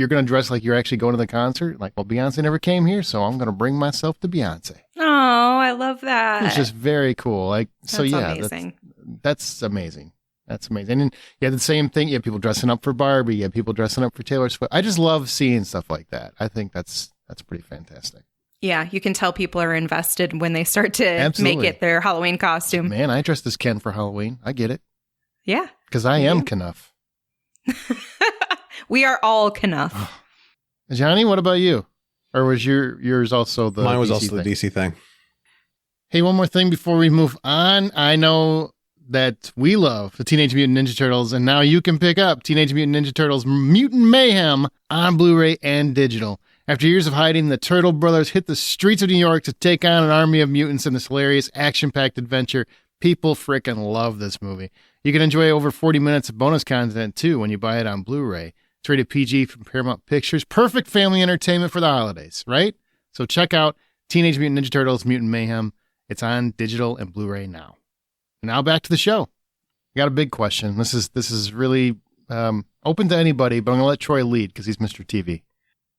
going to dress like you're actually going to the concert. Like, well, Beyonce never came here, so I'm going to bring myself to Beyonce. Oh, I love that. It's just very cool. Like, that's amazing. That's amazing. That's amazing. And you had the same thing. You had people dressing up for Barbie. You had people dressing up for Taylor Swift. I just love seeing stuff like that. I think that's pretty fantastic. Yeah, you can tell people are invested when they start to make it their Halloween costume. Man, I dressed as Ken for Halloween. I get it. Yeah. Because I am Knuff. We are all Knuff. Johnny, what about you? Or was yours also the Mine was DC also thing? the DC thing. Hey, one more thing before we move on. I know that we love the Teenage Mutant Ninja Turtles, and now you can pick up Teenage Mutant Ninja Turtles Mutant Mayhem on Blu-ray and digital. After years of hiding, the Turtle Brothers hit the streets of New York to take on an army of mutants in this hilarious, action-packed adventure. People frickin' love this movie. You can enjoy over 40 minutes of bonus content, too, when you buy it on Blu-ray. It's rated PG from Paramount Pictures. Perfect family entertainment for the holidays, right? So check out Teenage Mutant Ninja Turtles Mutant Mayhem. It's on digital and Blu-ray now. Now back to the show. I got a big question. This is really open to anybody, but I'm going to let Troy lead because he's Mr. TV.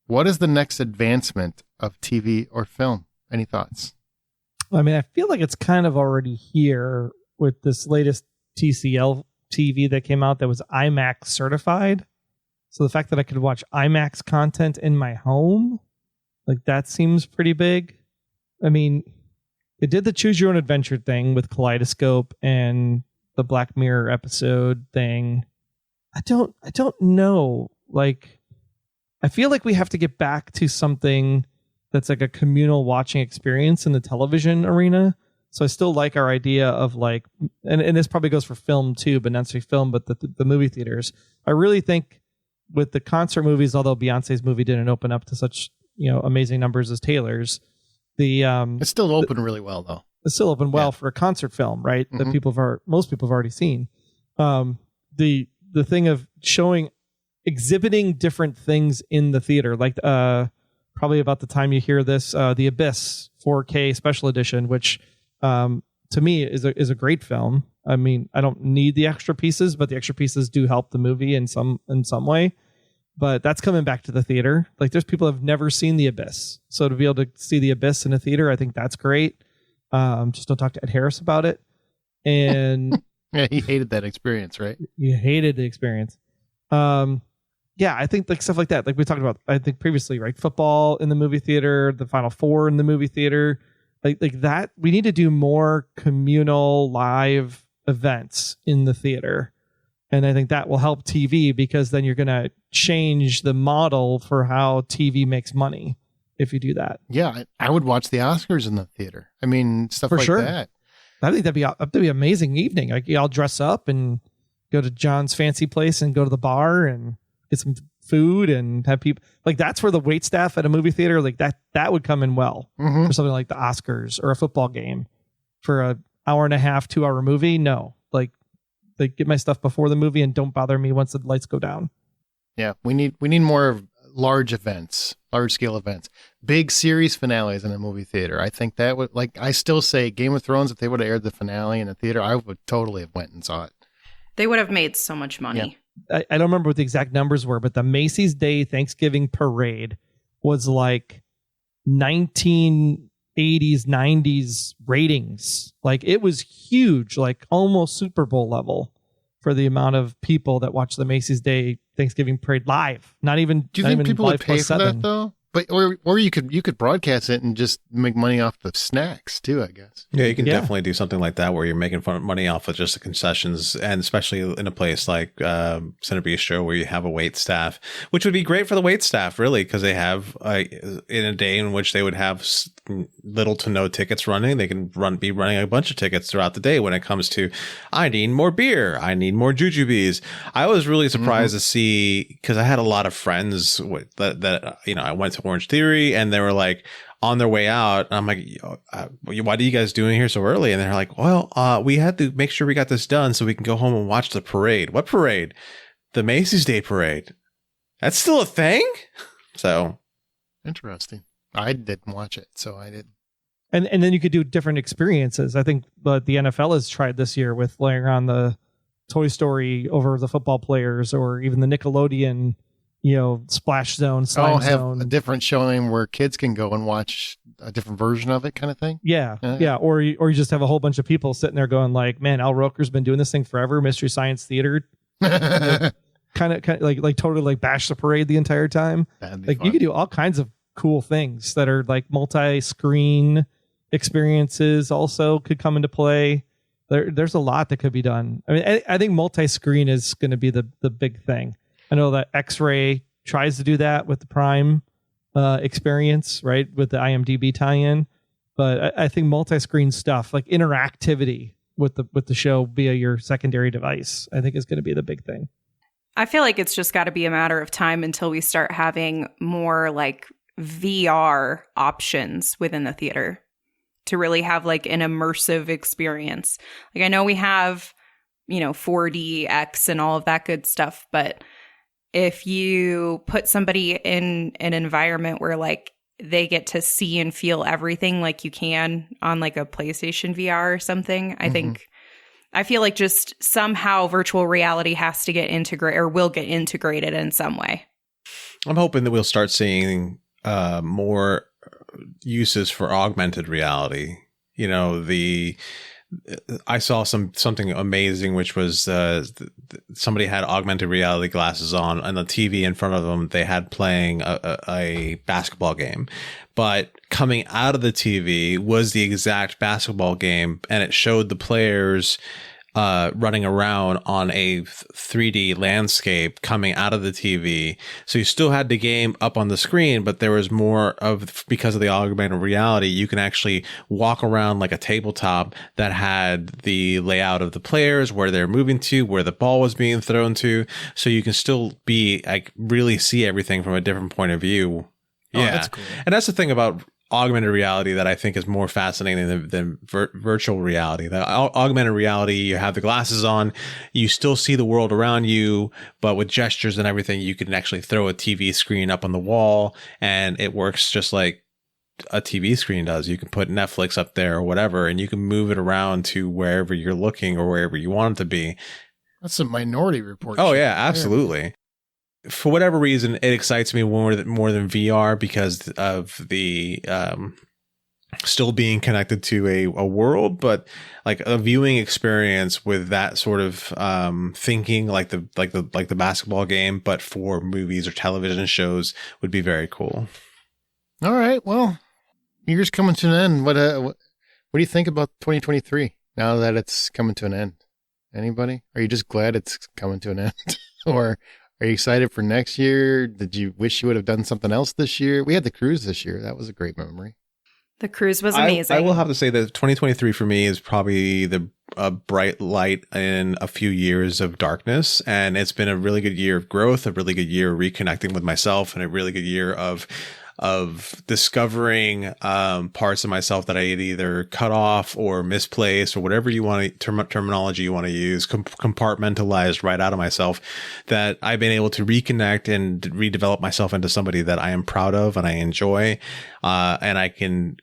What is the next advancement of TV or film? Any thoughts? I mean, I feel like it's kind of already here with this latest TCL TV that came out that was IMAX certified. So the fact that I could watch IMAX content in my home, like that seems pretty big. I mean, it did the choose your own adventure thing with Kaleidoscope and the Black Mirror episode thing. I don't know. Like, I feel like we have to get back to something that's like a communal watching experience in the television arena. So I still like our idea of like, and this probably goes for film too, but not necessarily film, but the movie theaters. I really think with the concert movies, although Beyonce's movie didn't open up to such amazing numbers as Taylor's. It's still open really well though. It's still open well for a concert film, right? That most people have already seen. The thing of exhibiting different things in the theater, like probably about the time you hear this, The Abyss 4K special edition, which to me is a great film. I mean, I don't need the extra pieces, but the extra pieces do help the movie in some way. But that's coming back to the theater. Like, there's people who have never seen The Abyss, so to be able to see The Abyss in a theater, I think that's great. Just don't talk to Ed Harris about it. And yeah, he hated that experience, right? He hated the experience. Yeah, I think like stuff like that, like we talked about, I think previously, right? Football in the movie theater, the Final Four in the movie theater, like that. We need to do more communal live events in the theater. And I think that will help TV, because then you're going to change the model for how TV makes money if you do that. Yeah, I would watch the Oscars in the theater. I mean, stuff for like sure. that. I think that'd be an amazing evening. Like, y'all dress up and go to John's fancy place and go to the bar and get some food and have people, like, that's where the wait staff at a movie theater, like that would come in well for something like the Oscars or a football game. For a hour and a half, 2 hour movie, no. Like get my stuff before the movie and don't bother me once the lights go down. Yeah, we need more large events, large scale events, big series finales in a movie theater. I think that would, like, I still say Game of Thrones, if they would have aired the finale in a theater, I would totally have went and saw it. They would have made so much money. Yeah. I don't remember what the exact numbers were, but the Macy's Day Thanksgiving Parade was like 1980s, 90s ratings. Like, it was huge, like almost Super Bowl level for the amount of people that watched the Macy's Day Thanksgiving Parade live. Not even. Do you think people would pay for that though? But or you could broadcast it and just make money off the snacks too, I guess. Yeah, you can definitely do something like that where you're making money off of just the concessions, and especially in a place like Center Bistro where you have a wait staff, which would be great for the wait staff, really, because they have in a day in which they would have little to no tickets running, they can be running a bunch of tickets throughout the day when it comes to, I need more beer, I need more jujubes. I was really surprised to see, because I had a lot of friends that I went to Orange Theory, and they were like on their way out. I'm like, why are you guys doing here so early? And they're like, well, we had to make sure we got this done so we can go home and watch the parade. What parade? The Macy's Day Parade. That's still a thing? So interesting. I didn't watch it, so I didn't. And then you could do different experiences. I think the NFL has tried this year with layering on the Toy Story over the football players, or even the Nickelodeon Splash Zone, Slime Zone. A different showing where kids can go and watch a different version of it, kind of thing. Yeah. Or you just have a whole bunch of people sitting there going like, man, Al Roker's been doing this thing forever. Mystery Science Theater, kind of like totally like bash the parade the entire time. Like, you could do all kinds of cool things that are like multi-screen experiences. Also, could come into play. There's a lot that could be done. I mean, I think multi-screen is going to be the big thing. I know that X-Ray tries to do that with the Prime experience, right, with the IMDb tie-in. But I think multi-screen stuff, like interactivity with the show via your secondary device, I think is going to be the big thing. I feel like it's just got to be a matter of time until we start having more like VR options within the theater to really have like an immersive experience. Like, I know we have, 4DX and all of that good stuff, but if you put somebody in an environment where like they get to see and feel everything like you can on like a PlayStation VR or something, I feel like just somehow virtual reality has to get integrated, or will get integrated in some way. I'm hoping that we'll start seeing more uses for augmented reality. I saw something amazing, which was somebody had augmented reality glasses on, and the TV in front of them, they had playing a basketball game. But coming out of the TV was the exact basketball game, and it showed the players running around on a 3D landscape coming out of the TV. So you still had the game up on the screen, but there was more of, because of the augmented reality, you can actually walk around like a tabletop that had the layout of the players, where they're moving to, where the ball was being thrown to. So you can still be like really see everything from a different point of view, Oh, that's cool. And that's the thing about augmented reality that I think is more fascinating than virtual reality. The augmented reality, you have the glasses on, you still see the world around you, but with gestures and everything, you can actually throw a TV screen up on the wall and it works just like a TV screen does. You can put Netflix up there or whatever, and you can move it around to wherever you're looking or wherever you want it to be. That's a Minority Report. Oh, yeah, absolutely. Yeah. For whatever reason, it excites me more than VR because of the still being connected to a world, but like a viewing experience with that sort of thinking, like the basketball game, but for movies or television shows would be very cool. All right, well, year's coming to an end. What do you think about 2023 now that it's coming to an end? Anybody? Are you just glad it's coming to an end, or are you excited for next year? Did you wish you would have done something else this year? We had the cruise this year. That was a great memory. The cruise was amazing. I will have to say that 2023 for me is probably the bright light in a few years of darkness. And it's been a really good year of growth, a really good year of reconnecting with myself, and a really good year of discovering parts of myself that I had either cut off or misplaced or whatever you want to terminology you want to use, compartmentalized right out of myself, that I've been able to reconnect and redevelop myself into somebody that I am proud of and I enjoy, and I can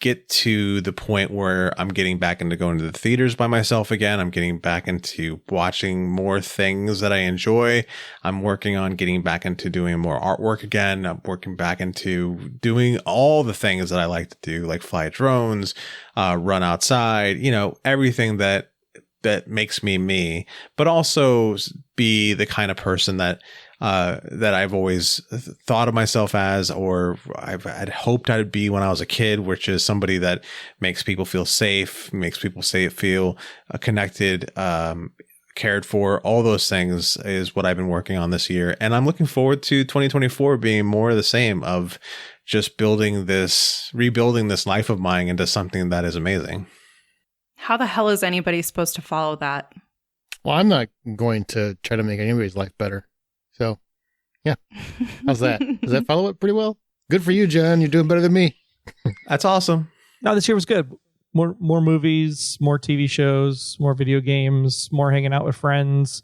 get to the point where I'm getting back into going to the theaters by myself again. I'm getting back into watching more things that I enjoy. I'm working on getting back into doing more artwork again. I'm working back into doing all the things that I like to do, like fly drones, run outside, everything that makes me, but also be the kind of person that I've always thought of myself as, or I'd hoped I'd be when I was a kid, which is somebody that makes people feel safe, makes people feel connected, cared for. All those things is what I've been working on this year. And I'm looking forward to 2024 being more of the same, of just rebuilding this life of mine into something that is amazing. How the hell is anybody supposed to follow that? Well, I'm not going to try to make anybody's life better. So, yeah. How's that? Does that follow it pretty well? Good for you, John. You're doing better than me. That's awesome. No, this year was good. More movies, more TV shows, more video games, more hanging out with friends.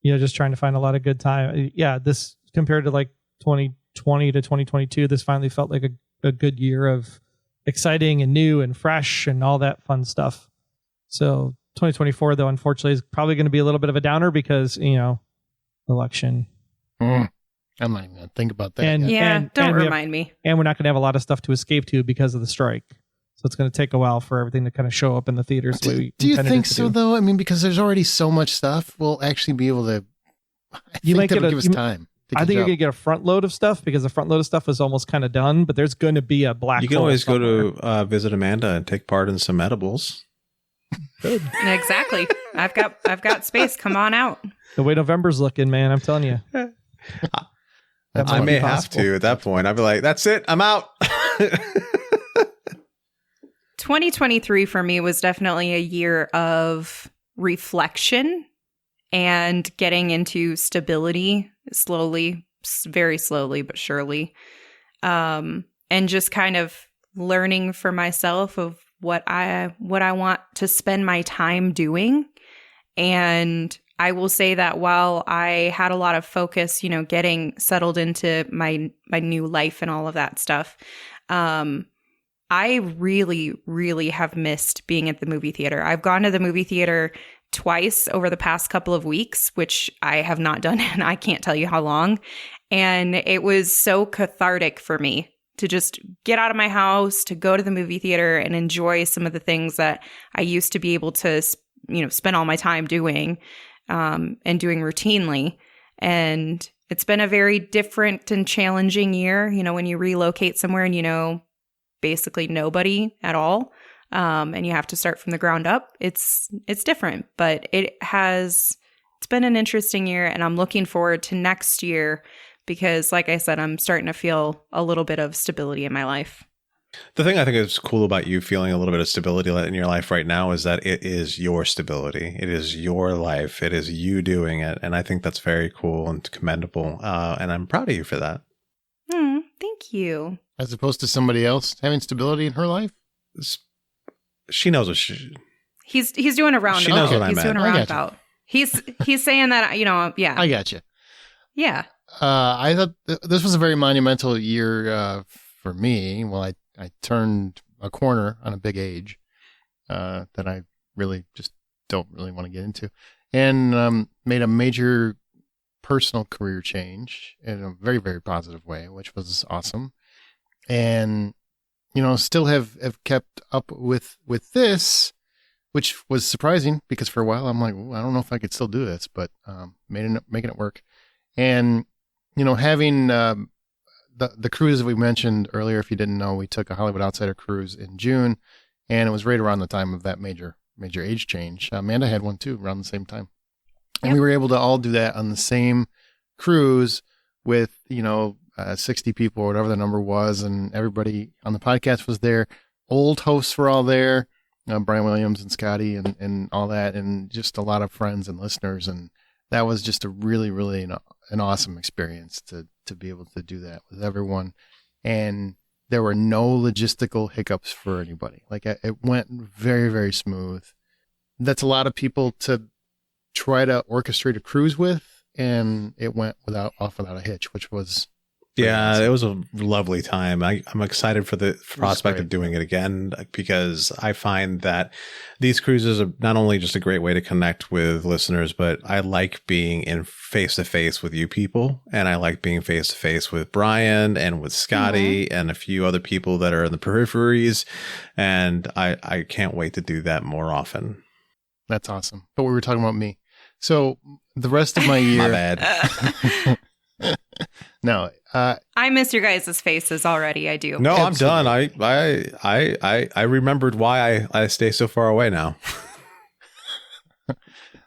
Just trying to find a lot of good time. Yeah, this compared to like 2020 to 2022, this finally felt like a good year of exciting and new and fresh and all that fun stuff. So 2024, though, unfortunately, is probably going to be a little bit of a downer because, election. I'm not even going to think about that. Don't remind me. And we're not going to have a lot of stuff to escape to because of the strike. So it's going to take a while for everything to kind of show up in the theaters. Do you think so, though? I mean, because there's already so much stuff, we'll actually be able to. You might give us time. I think you're going to get a front load of stuff because the front load of stuff is almost kind of done, but there's going to be a black hole. You can always go to visit Amanda and take part in some edibles. Good. Exactly. I've got space. Come on out. The way November's looking, man, I'm telling you. I may have to at that point. I'd be like, that's it. I'm out. 2023 for me was definitely a year of reflection and getting into stability slowly, very slowly, but surely. And just kind of learning for myself of what I want to spend my time doing. And I will say that while I had a lot of focus, getting settled into my new life and all of that stuff, I really, really have missed being at the movie theater. I've gone to the movie theater twice over the past couple of weeks, which I have not done in I can't tell you how long. And it was so cathartic for me to just get out of my house, to go to the movie theater and enjoy some of the things that I used to be able to, spend all my time doing and doing routinely. And it's been a very different and challenging year, when you relocate somewhere and basically nobody at all. And you have to start from the ground up. It's different, but it's been an interesting year, and I'm looking forward to next year because, like I said, I'm starting to feel a little bit of stability in my life. The thing I think is cool about you feeling a little bit of stability in your life right now is that it is your stability. It is your life. It is you doing it. And I think that's very cool and commendable. And I'm proud of you for that. Thank Thank you. As opposed to somebody else having stability in her life? She knows what He's doing a roundabout. She knows what I He's meant. doing a roundabout. He's saying that, yeah. I got you. Yeah. I thought this was a very monumental year for me. Well, I turned a corner on a big age that I really just don't really want to get into, and made a major personal career change in a very, very positive way, which was awesome. And, still have kept up with this, which was surprising because for a while I'm like, I don't know if I could still do this, but making it work. And, having the cruise that we mentioned earlier, if you didn't know, we took a Hollywood Outsider cruise in June, and it was right around the time of that major age change. Amanda had one too, around the same time. And we were able to all do that on the same cruise with, 60 people or whatever the number was. And everybody on the podcast was there. Old hosts were all there, Brian Williams and Scotty and all that. And just a lot of friends and listeners. And that was just a really, really an awesome experience to be able to do that with everyone. And there were no logistical hiccups for anybody. Like it went very, very smooth. That's a lot of people to try to orchestrate a cruise with, and it went without a hitch, which was awesome. It was a lovely time. I'm excited for the prospect of doing it again, because I find that these cruises are not only just a great way to connect with listeners, but I like being in face to face with you people, and I like being face to face with Brian and with Scotty and a few other people that are in the peripheries, and I can't wait to do that more often. That's awesome. But we were talking about me. So the rest of my year, my bad. No, I miss your guys' faces already. I do. No, Absolutely. I'm done. I remembered why I stay so far away now.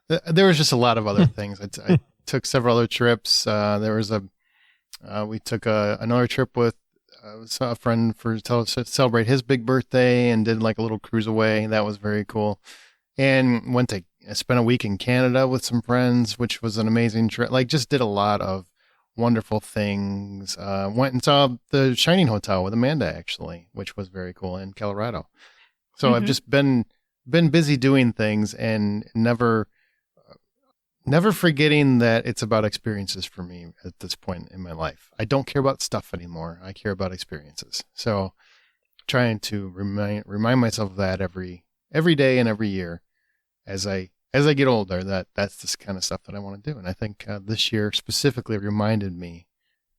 There was just a lot of other things. I took several other trips. We took another trip with a friend to celebrate his big birthday, and did like a little cruise away. That was very cool. And spent a week in Canada with some friends, which was an amazing trip. Like, just did a lot of wonderful things. Went and saw the Shining Hotel with Amanda, actually, which was very cool, in Colorado. So I've just been busy doing things, and never forgetting that it's about experiences for me at this point in my life. I don't care about stuff anymore. I care about experiences. So trying to remind myself of that every day and every year as I get older, that's this kind of stuff that I want to do. And I think this year specifically reminded me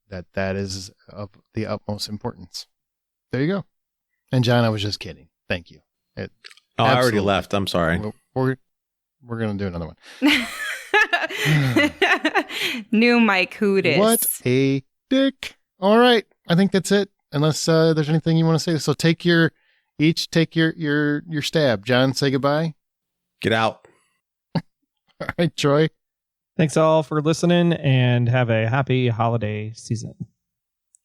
that is of the utmost importance. There you go. And John, I was just kidding. Thank you. I already left. I'm sorry. We're going to do another one. New Mike Hootis. What a dick. All right. I think that's it. Unless there's anything you want to say. So take your stab. John, say goodbye. Get out. All right, Troy. Thanks all for listening, and have a happy holiday season.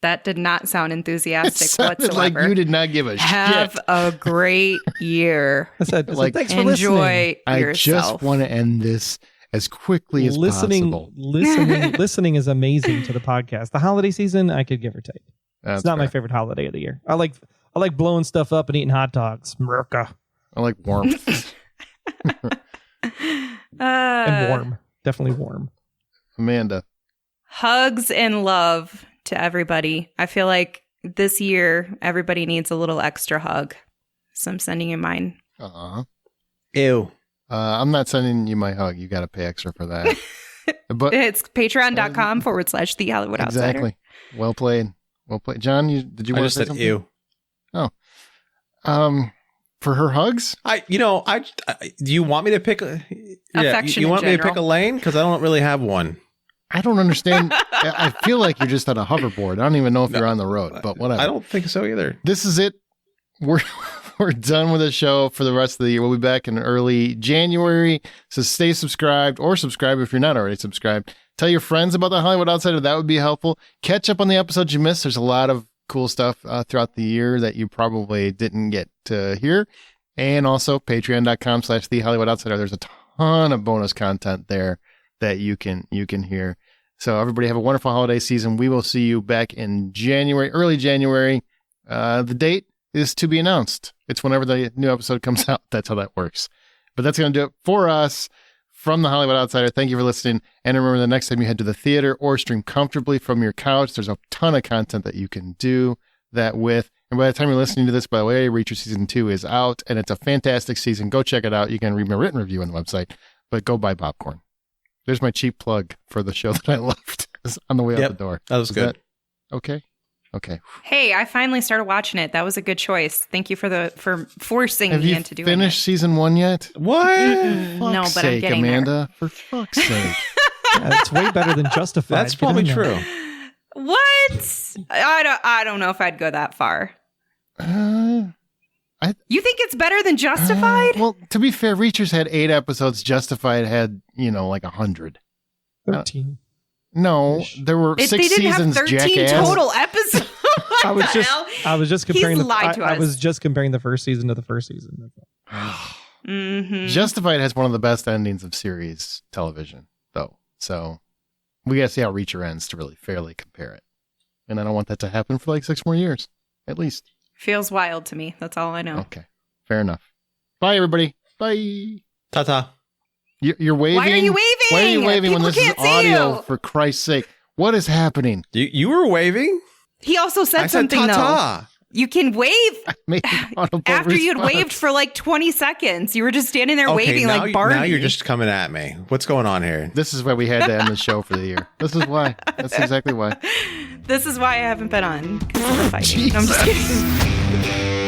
That did not sound enthusiastic whatsoever. Like you did not give a Have shit. a great year. I said thanks for Enjoy listening. yourself. I just want to end this as quickly as possible. Listening is amazing to the podcast. The holiday season, I could give or take. It's not my favorite holiday of the year. I like blowing stuff up and eating hot dogs. Merca. I like warmth. And warm. Definitely warm. Amanda. Hugs and love to everybody. I feel like this year, everybody needs a little extra hug. So I'm sending you mine. Ew. I'm not sending you my hug. You got to pay extra for that. But it's patreon.com/The Hollywood Outsider. Exactly. Well played. John, did you want to say something? Ew. Oh. For her hugs? Do you want me to pick affection you want in me to general. pick a lane? Because I don't really have one. I don't understand. I feel like you're just on a hoverboard. I don't even know if you're on the road, but whatever. I don't think so either. This is it. We're done with the show for the rest of the year. We'll be back in early January. So stay subscribed, or subscribe if you're not already subscribed. Tell your friends about the Hollywood Outsider. That would be helpful. Catch up on the episodes you missed. There's a lot of cool stuff throughout the year that you probably didn't get to hear. And also patreon.com/The Hollywood Outsider. There's a ton of bonus content there that you can hear. So everybody have a wonderful holiday season. We will see you back in January, early January. The date is to be announced. It's whenever the new episode comes out. That's how that works. But that's going to do it for us from the Hollywood Outsider. Thank you for listening. And remember, the next time you head to the theater or stream comfortably from your couch, there's a ton of content that you can do that with. And by the time you're listening to this, by the way, Reacher Season 2 is out, and it's a fantastic season. Go check it out. You can read my written review on the website, but go buy popcorn. There's my cheap plug for the show that I loved on the way out the door. That was good. Okay? Okay. Hey, I finally started watching it. That was a good choice. Thank you for forcing me into doing it. Have you finished season 1 yet? What? No, but I'm getting Amanda, for fuck's sake. Yeah, it's way better than Justified. That's probably true. What? I don't know if I'd go that far. You think it's better than Justified? Well, to be fair, Reacher's had 8 episodes. Justified had, like 100. 13. No, there were 6 seasons. They didn't have 13 jackass. total episodes. I was just comparing. He's lied to us. I was just comparing the first season to the first season. Mm-hmm. Justified has one of the best endings of series television, though. So we got to see how Reacher ends to really fairly compare it. And I don't want that to happen for like 6 more years, at least. Feels wild to me. That's all I know. Okay, fair enough. Bye, everybody. Bye. Ta-ta. You're waving. Why are you waving? Why are you waving People when this is can't see audio? you. For Christ's sake, what is happening? You were waving? He also said I something said ta-ta. though. You can wave after you had response. waved for like 20 seconds. You were just standing there waving now, like Barbie. Now you're just coming at me. What's going on here? This is why we had to end the show for the year. This is why. That's exactly why. This is why I haven't been on. 'Cause of the fighting. No, I'm just kidding.